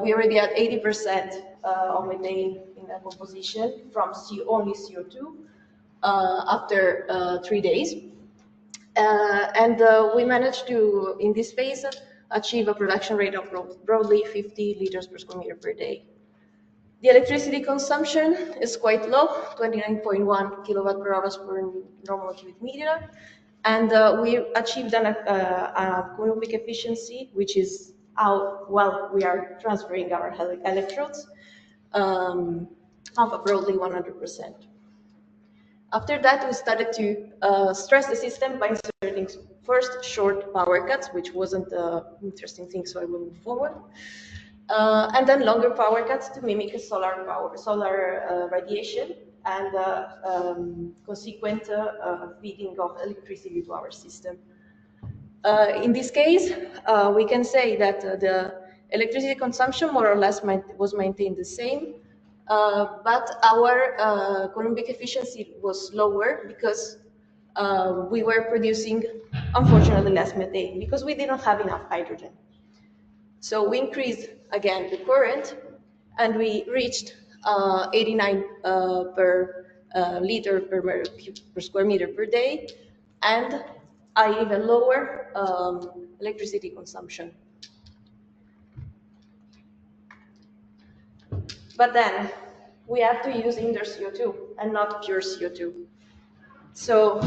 we already had 80% of methane in the composition from only CO2 after 3 days. And we managed to, in this phase, achieve a production rate of broadly 50 liters per square meter per day. The electricity consumption is quite low, 29.1 kilowatt per hour per normal cubic meter, and we achieved a economic efficiency, which is how well we are transferring our electrodes, of broadly 100%. After that, we started to stress the system by inserting first short power cuts, which wasn't an interesting thing, so I will move forward. And then longer power cuts to mimic solar radiation and consequent feeding of electricity to our system. In this case, we can say that the electricity consumption more or less was maintained the same, but our economic efficiency was lower because we were producing, unfortunately, less methane because we didn't have enough hydrogen. So we increased again the current, and we reached 89 per liter per square meter per day, and an even lower electricity consumption. But then we have to use indoor CO2 and not pure CO2. So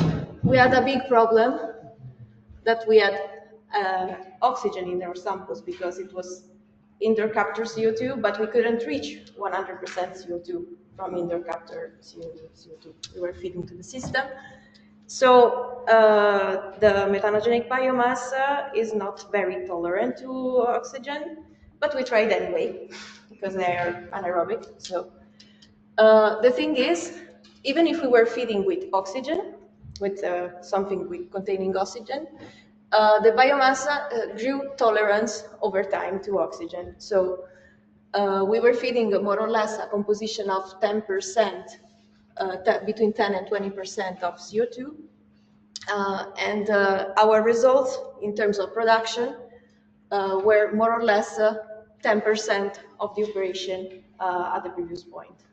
we had a big problem that we had oxygen in our samples because it was indoor captured CO2, but we couldn't reach 100% CO2 from indoor captured CO2. We were feeding to the system. So the methanogenic biomass is not very tolerant to oxygen, but we tried anyway because they are anaerobic. So the thing is, even if we were feeding with oxygen, with something containing oxygen, the biomass grew tolerance over time to oxygen. So we were feeding more or less a composition of 10%, between 10 and 20% of CO2. And our results in terms of production were more or less 10% of the operation at the previous point,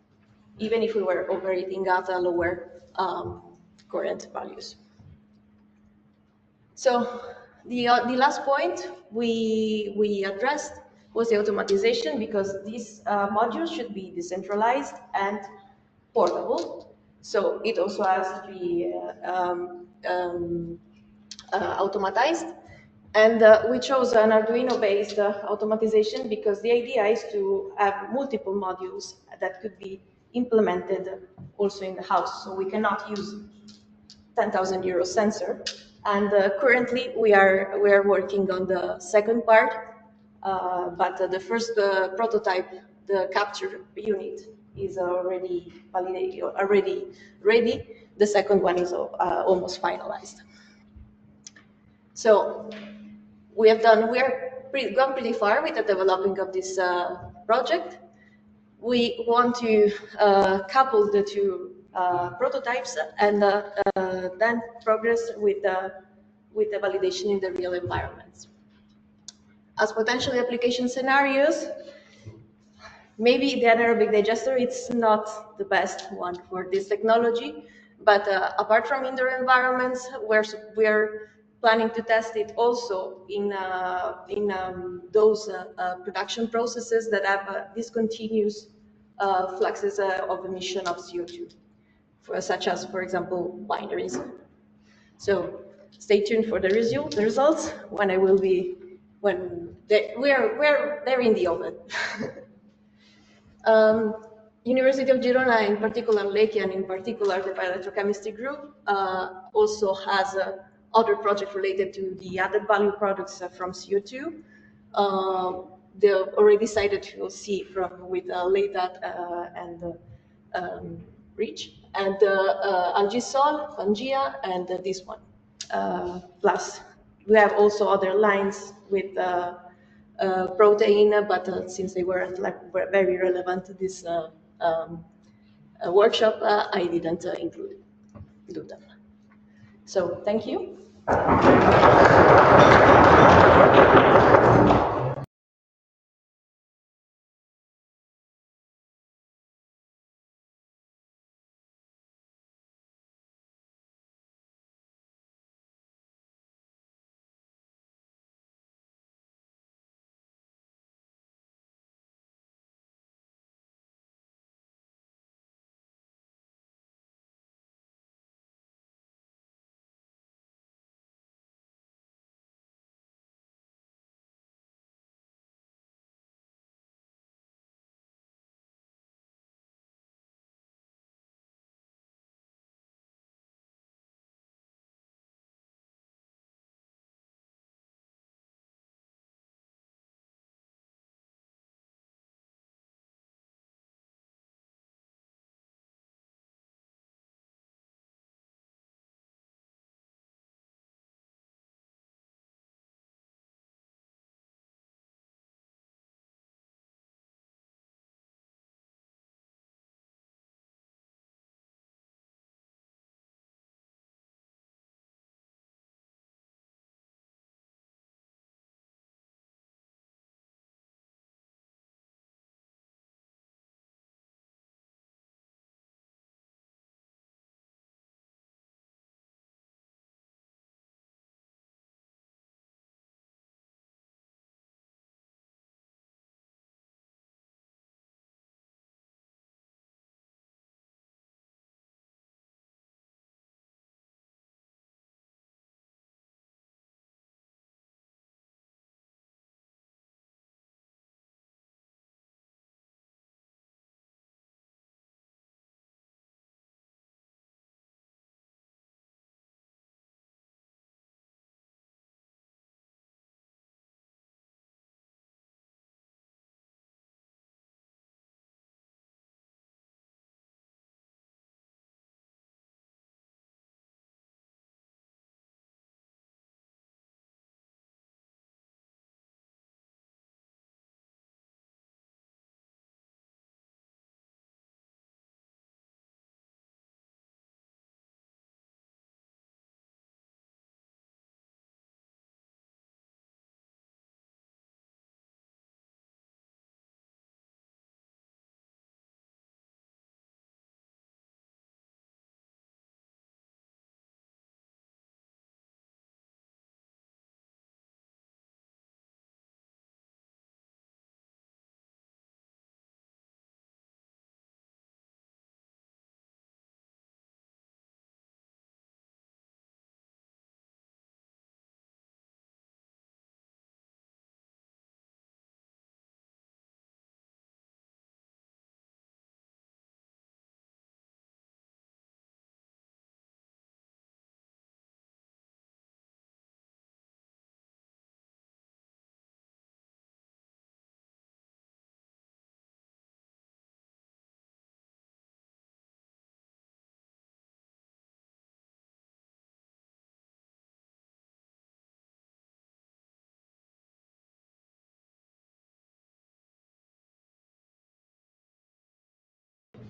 even if we were operating at a lower current values. So the last point we addressed was the automatization, because these modules should be decentralized and portable. So it also has to be automatized. And we chose an Arduino-based automatization because the idea is to have multiple modules that could be implemented also in the house. So we cannot use 10,000 euro sensor. And currently we are working on the second part, but the first prototype, the capture unit, is already validated, already ready. The second one is almost finalized. So we are gone pretty far with the developing of this project. We want to couple the two prototypes and then progress with the validation in the real environments. As potential application scenarios, maybe the anaerobic digester, it's not the best one for this technology, but apart from indoor environments, we're planning to test it also in those production processes that have discontinuous fluxes of emission of CO2, such as, for example, wineries. So stay tuned for the results when I will be, they're in the oven. University of Girona, in particular Leitat, and in particular the bioelectrochemistry group, also has other projects related to the added value products from CO2. They already decided to see with Leitat and Reach, and Algisol, Pangea, and this one. Plus, we have also other lines with protein, but since they weren't were very relevant to this workshop, I didn't include them. So thank you.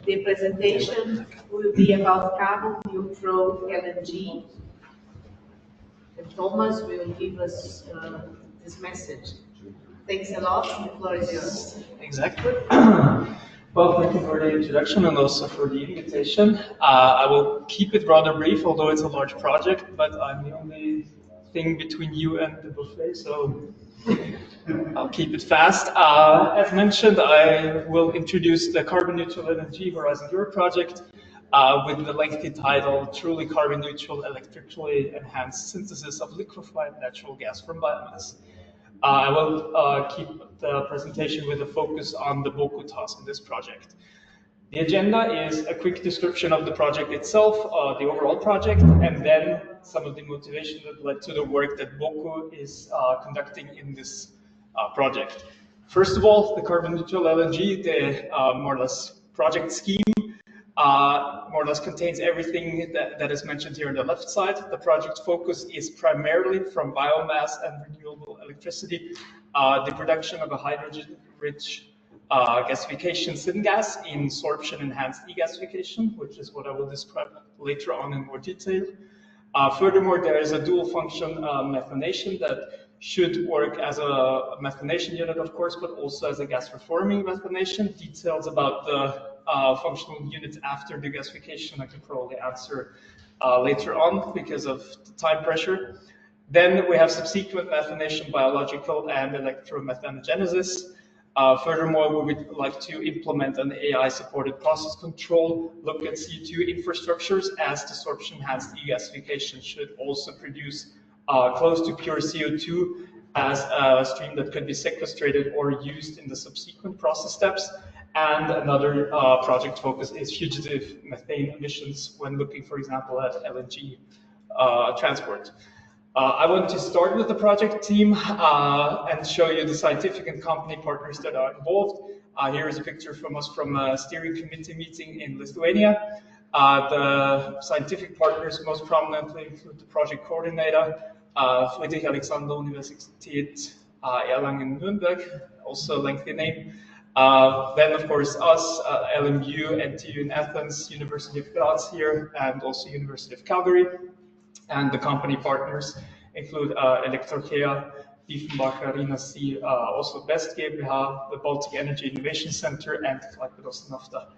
The presentation will be about carbon neutral LNG, and Thomas will give us this message. Thanks a lot, the floor is yours. Exactly. Well, thank you for the introduction and also for the invitation. I will keep it rather brief, although it's a large project, but I'm the only thing between you and the buffet, so I'll keep it fast. As mentioned, I will introduce the Carbon Neutral Energy Horizon Europe project with the lengthy title, Truly Carbon Neutral Electrically Enhanced Synthesis of Liquefied Natural Gas from Biomass. I will keep the presentation with a focus on the Boku task in this project. The agenda is a quick description of the project itself, the overall project, and then some of the motivation that led to the work that Boku is conducting in this project. First of all, the carbon neutral LNG, the more or less project scheme, more or less contains everything that is mentioned here on the left side. The project focus is primarily from biomass and renewable electricity the production of a hydrogen-rich gasification syngas in sorption-enhanced e-gasification, which is what I will describe later on in more detail. Furthermore, there is a dual-function methanation that should work as a methanation unit, of course, but also as a gas-reforming methanation. Details about the functional units after the gasification I can probably answer later on because of the time pressure. Then we have subsequent methanation, biological and electromethanogenesis. Furthermore, we would like to implement an AI-supported process control, look at CO2 infrastructures, as the sorption-enhanced e-gasification should also produce close to pure CO2 as a stream that could be sequestrated or used in the subsequent process steps. And another project focus is fugitive methane emissions when looking, for example, at LNG transport. I want to start with the project team and show you the scientific and company partners that are involved. Here is a picture from us from a steering committee meeting in Lithuania. The scientific partners most prominently include the project coordinator, Friedrich Alexander Universität Erlangen-Nürnberg, also a lengthy name. Then, of course, us, LMU, NTU in Athens, University of Graz here, and also University of Calgary. And the company partners include Electrochea, Diefenbacher, Rinasi, also Best GmbH, the Baltic Energy Innovation Center, and Klaipėdos Nafta.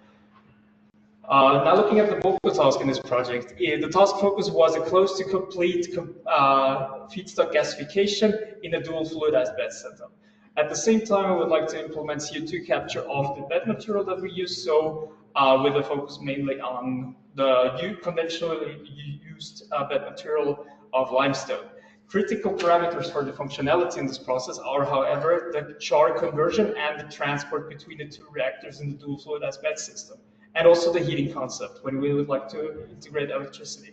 Now looking at the vocal task in this project, the task focus was a close to complete feedstock gasification in a dual fluidized bed setup. At the same time, I would like to implement CO2 capture of the bed material that we use, so with a focus mainly on the conventionally used bed material of limestone. Critical parameters for the functionality in this process are, however, the char conversion and the transport between the two reactors in the dual fluidized bed system, and also the heating concept when we would like to integrate electricity.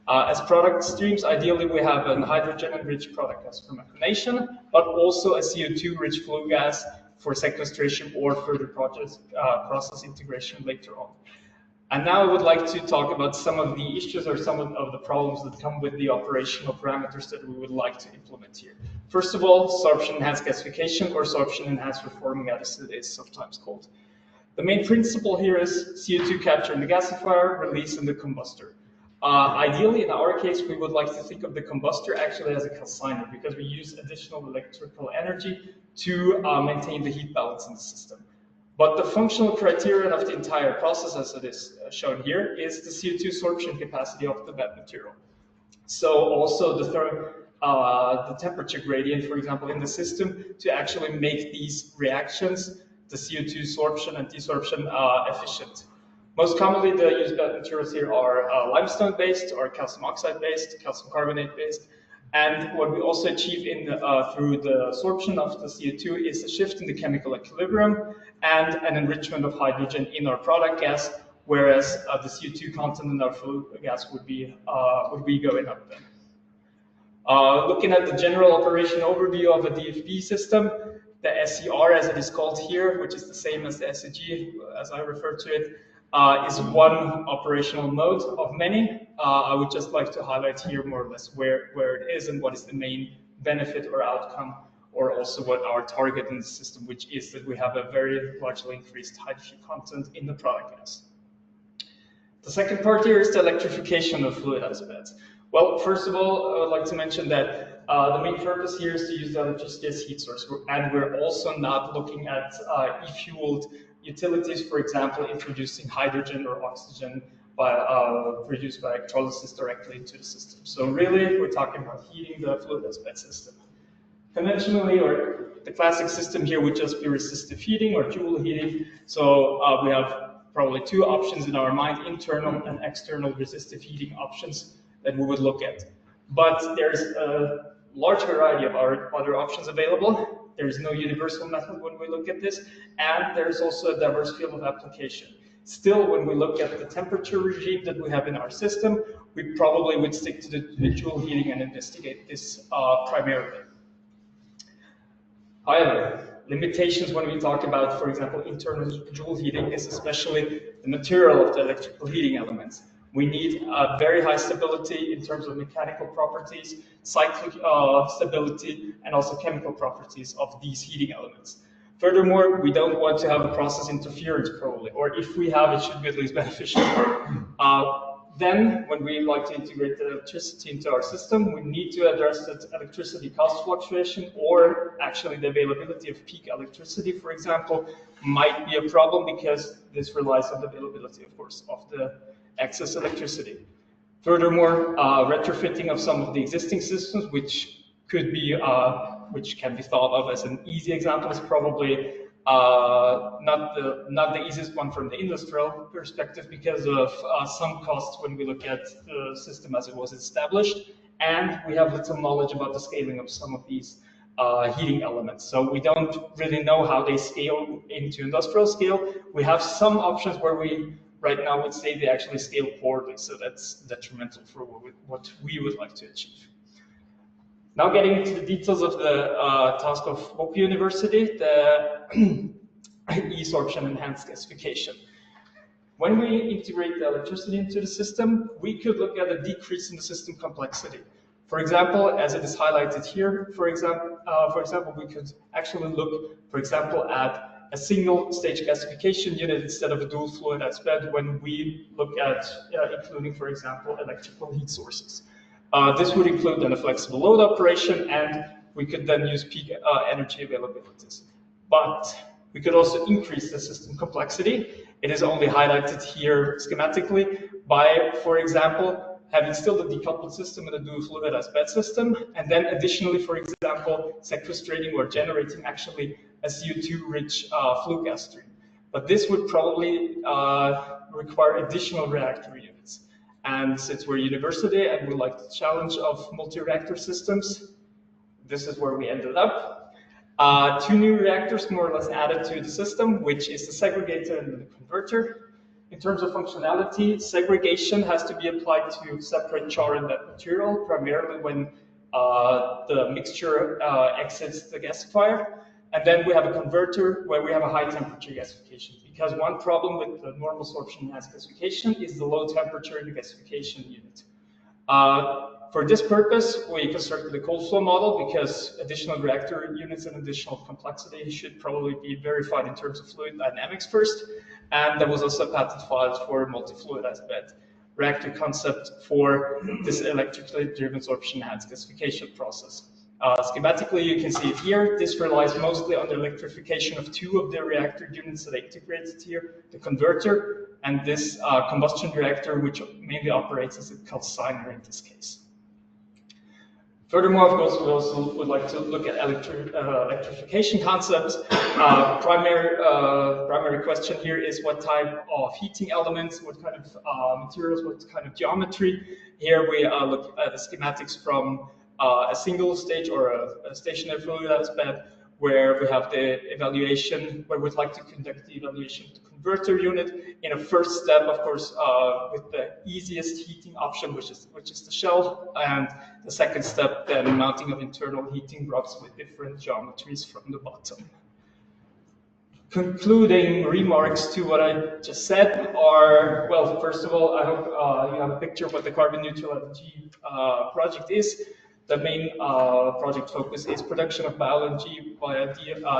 As product streams, ideally we have a hydrogen-enriched product gas for methanation, but also a CO2-rich flue gas for sequestration or further process integration later on. And now I would like to talk about some of the issues or some of the problems that come with the operational parameters that we would like to implement here. First of all, sorption-enhanced gasification, or sorption-enhanced reforming as it is sometimes called. The main principle here is CO2 capture in the gasifier, release in the combustor. Ideally, in our case, we would like to think of the combustor actually as a calciner because we use additional electrical energy to maintain the heat balance in the system. But the functional criterion of the entire process, as it is shown here, is the CO2 sorption capacity of the bed material. So also the temperature gradient, for example, in the system to actually make these reactions, the CO2 sorption and desorption, efficient. Most commonly, the used bed materials here are limestone-based or calcium oxide-based, calcium carbonate-based. And what we also achieve through the sorption of the CO2 is a shift in the chemical equilibrium and an enrichment of hydrogen in our product gas, whereas the CO2 content in our flue gas would be going up then. Looking at the general operation overview of a DFB system, the SCR, as it is called here, which is the same as the SCG, as I refer to it, is one operational mode of many. I would just like to highlight here more or less where it is and what is the main benefit or outcome, or also what our target in the system, which is that we have a very largely increased hydrogen content in the product gas. The second part here is the electrification of fluidized beds. Well, first of all, I would like to mention that the main purpose here is to use the electricity as heat source, and we're also not looking at e-fueled utilities, for example, introducing hydrogen or oxygen produced by electrolysis directly into the system. So really, we're talking about heating the fluidized bed system. Conventionally, or the classic system here would just be resistive heating or joule heating. So we have probably two options in our mind, internal and external resistive heating options that we would look at. But there's a large variety of other options available. There's no universal method when we look at this, and there's also a diverse field of application. Still, when we look at the temperature regime that we have in our system, we probably would stick to the joule heating and investigate this primarily. However, limitations when we talk about, for example, internal joule heating is especially the material of the electrical heating elements. We need very high stability in terms of mechanical properties, cyclic stability, and also chemical properties of these heating elements. Furthermore, we don't want to have a process interference probably, or if we have, it should be at least beneficial. Then, when we like to integrate the electricity into our system, we need to address that electricity cost fluctuation, or actually the availability of peak electricity, for example, might be a problem because this relies on the availability, of course, of the excess electricity. Furthermore, retrofitting of some of the existing systems, which could be, which can be thought of as an easy example, is probably not the easiest one from the industrial perspective because of some costs when we look at the system as it was established, and we have little knowledge about the scaling of some of these heating elements. So we don't really know how they scale into industrial scale. We have some options where we right now would say they actually scale poorly, so that's detrimental for what we would like to achieve. Now getting into the details of the task of Bologna University, the e-sorption enhanced gasification. When we integrate the electricity into the system, we could look at a decrease in the system complexity. For example, as it is highlighted here, for example, we could actually look, for example, at a single stage gasification unit instead of a dual fluidized bed when we look at including, for example, electrical heat sources. This would include then a flexible load operation, and we could then use peak energy availabilities. But we could also increase the system complexity. It is only highlighted here schematically by, for example, having still the decoupled system and a dual fluidized bed system, and then additionally, for example, sequestrating or generating actually a CO2-rich flue gas stream. But this would probably require additional reactor units. And since we're a university and we like the challenge of multi-reactor systems, this is where we ended up. 2 new reactors more or less added to the system, which is the segregator and the converter. In terms of functionality, segregation has to be applied to separate char and net material, primarily when the mixture exits the gasifier. And then we have a converter where we have a high temperature gasification, because one problem with the normal sorption enhanced gasification is the low temperature in the gasification unit. For this purpose, we constructed the cold flow model because additional reactor units and additional complexity should probably be verified in terms of fluid dynamics first. And there was also a patent filed for a multi-fluidized bed reactor concept for this electrically driven sorption enhanced gasification process. Schematically, you can see it here. This relies mostly on the electrification of 2 of the reactor units that I integrated here, the converter and this combustion reactor, which mainly operates as a calciner in this case. Furthermore, of course, we also would like to look at electrification concepts. Primary question here is what type of heating elements, what kind of materials, what kind of geometry. Here we look at the schematics from a single stage or a stationary fluidized bed, where we have the evaluation, where we'd like to conduct the evaluation of the converter unit in a first step, of course, with the easiest heating option, which is the shell, and the second step, then mounting of internal heating rods with different geometries from the bottom. Concluding remarks to what I just said are, well, first of all, I hope you have a picture of what the carbon neutral LNG project is. The main project focus is production of bio-LNG via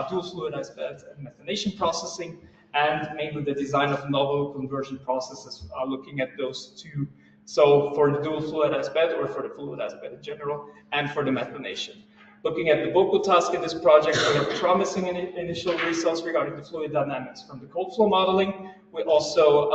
dual fluidized bed and methanation processing, and mainly the design of novel conversion processes, looking at those 2. So for the dual fluidized bed, or for the fluidized bed in general, and for the methanation. Looking at the vocal task in this project, we have promising initial results regarding the fluid dynamics from the cold flow modeling. We also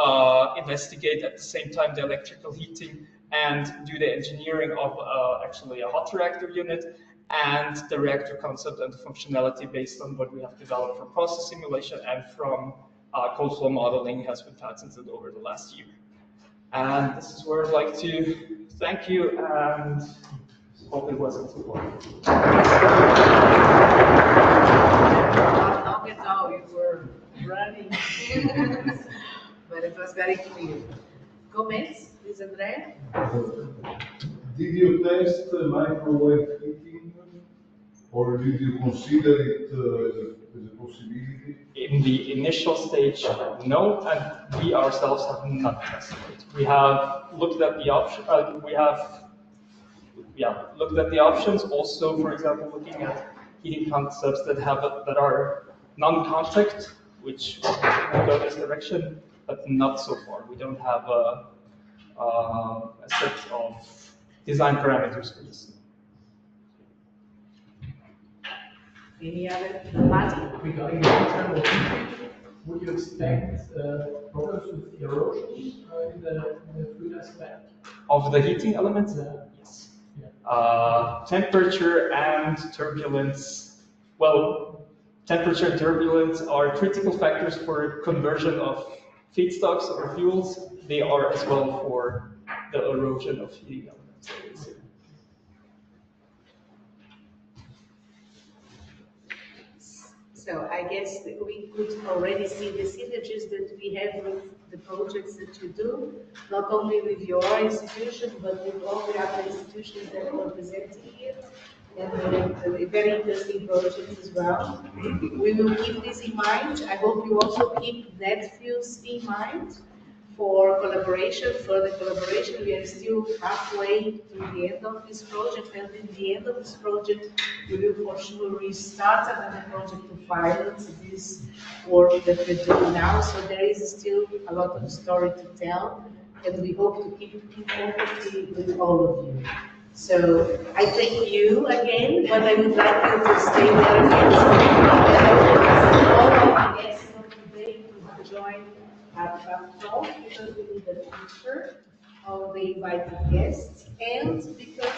investigate at the same time the electrical heating and do the engineering of actually a hot reactor unit, and the reactor concept and the functionality based on what we have developed from process simulation and from cold flow modeling has been patented over the last year. And this is where I'd like to thank you and hope it wasn't too long. Now we know you were running, but it was very clear. Comments, please, Andrea? Did you test microwave heating, or did you consider it is a possibility? In the initial stage, no, and we ourselves have not tested it. We have looked at the option. Looked at the options. Also, for example, looking at heating concepts that are non-contact, which go this direction, but not so far. We don't have a set of design parameters for this. Any other Martin? Regarding the thermal heating, would you expect problems with erosion in the fluid aspect? Of the heating elements? Yes. Temperature and turbulence. Well, temperature and turbulence are critical factors for conversion of feedstocks or fuels. They are as well for the erosion of heating elements. So I guess that we could already see the synergies that we have with the projects that you do, not only with your institution, but with all the other institutions that are presenting here, and very interesting projects as well. We will keep this in mind. I hope you also keep NetFuels in mind for collaboration, further collaboration. We are still halfway to the end of this project, and in the end of this project, we will for sure restart another project to pilot this work that we're doing now. So there is still a lot of story to tell, and we hope to keep in contact with all of you. So I thank you again, but I would like you to stay there again. All of the guests of today to join at talk, because we need a picture of the invited guests, and because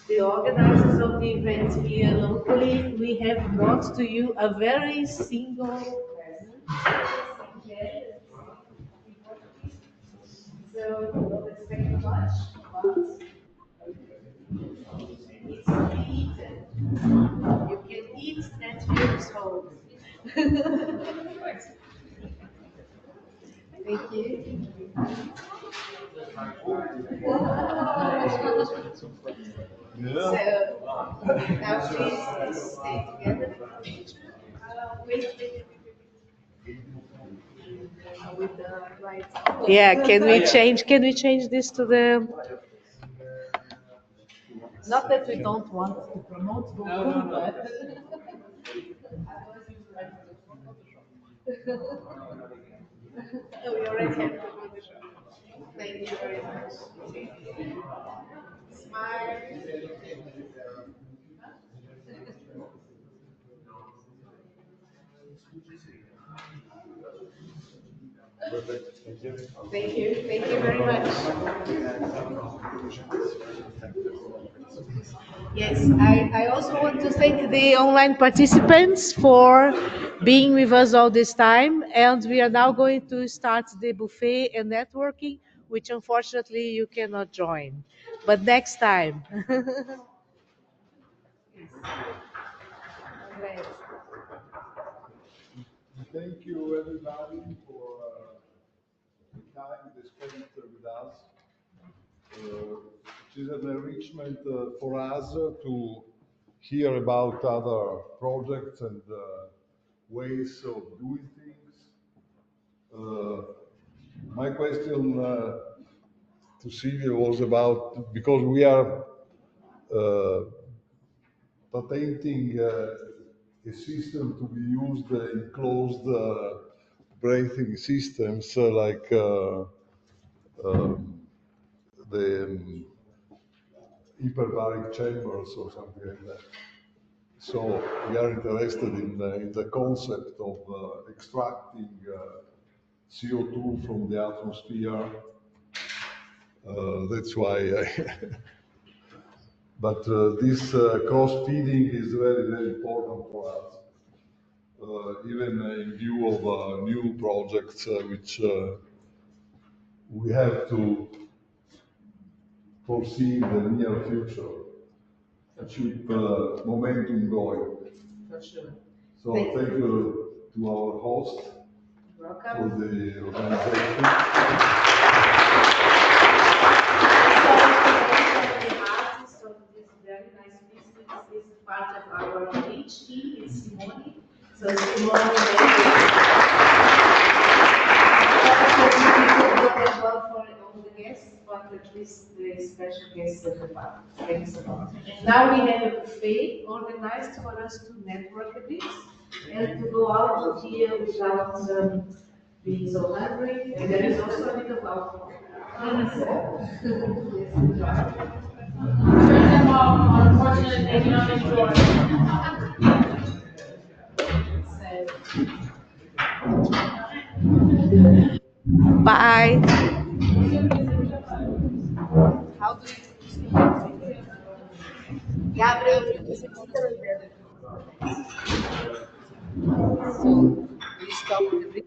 the organizers of the event here locally, we have brought to you a very single present. So don't expect much, but it's to be eaten. You can eat that fuels whole. Thank you. So now please stay together for the picture with the right. Yeah, can we change? Can we change this to the? Not that we don't want to promote Biofuel, but. We already have the photo. Thank you very much. Smile. Thank you. Thank you very much. Yes, I also want to thank the online participants for being with us all this time. And we are now going to start the buffet and networking, which unfortunately you cannot join. But next time. Thank you, everybody, for the time they spent with us. It is an enrichment for us to hear about other projects and ways of doing things. My question to Silvia was about, because we are patenting a system to be used in closed breathing systems like the hyperbaric chambers or something like that. So we are interested in the concept of extracting CO2 from the atmosphere. That's why but this cross-feeding is very, very important for us, even in view of new projects which we have to foresee in the near future to keep momentum going. For sure. So thank you to our host for the organization. The artist of this very nice piece is part of our PhD. It's Well for all the guests, but at least the special guests at the back. Thanks a lot. Now we have a buffet organized for us to network a bit and to go out of here without being so hungry. And there is also a bit of alcohol. Turn them off, unfortunately, they don't enjoy. Bye. How do you? Gabriel, so we stop the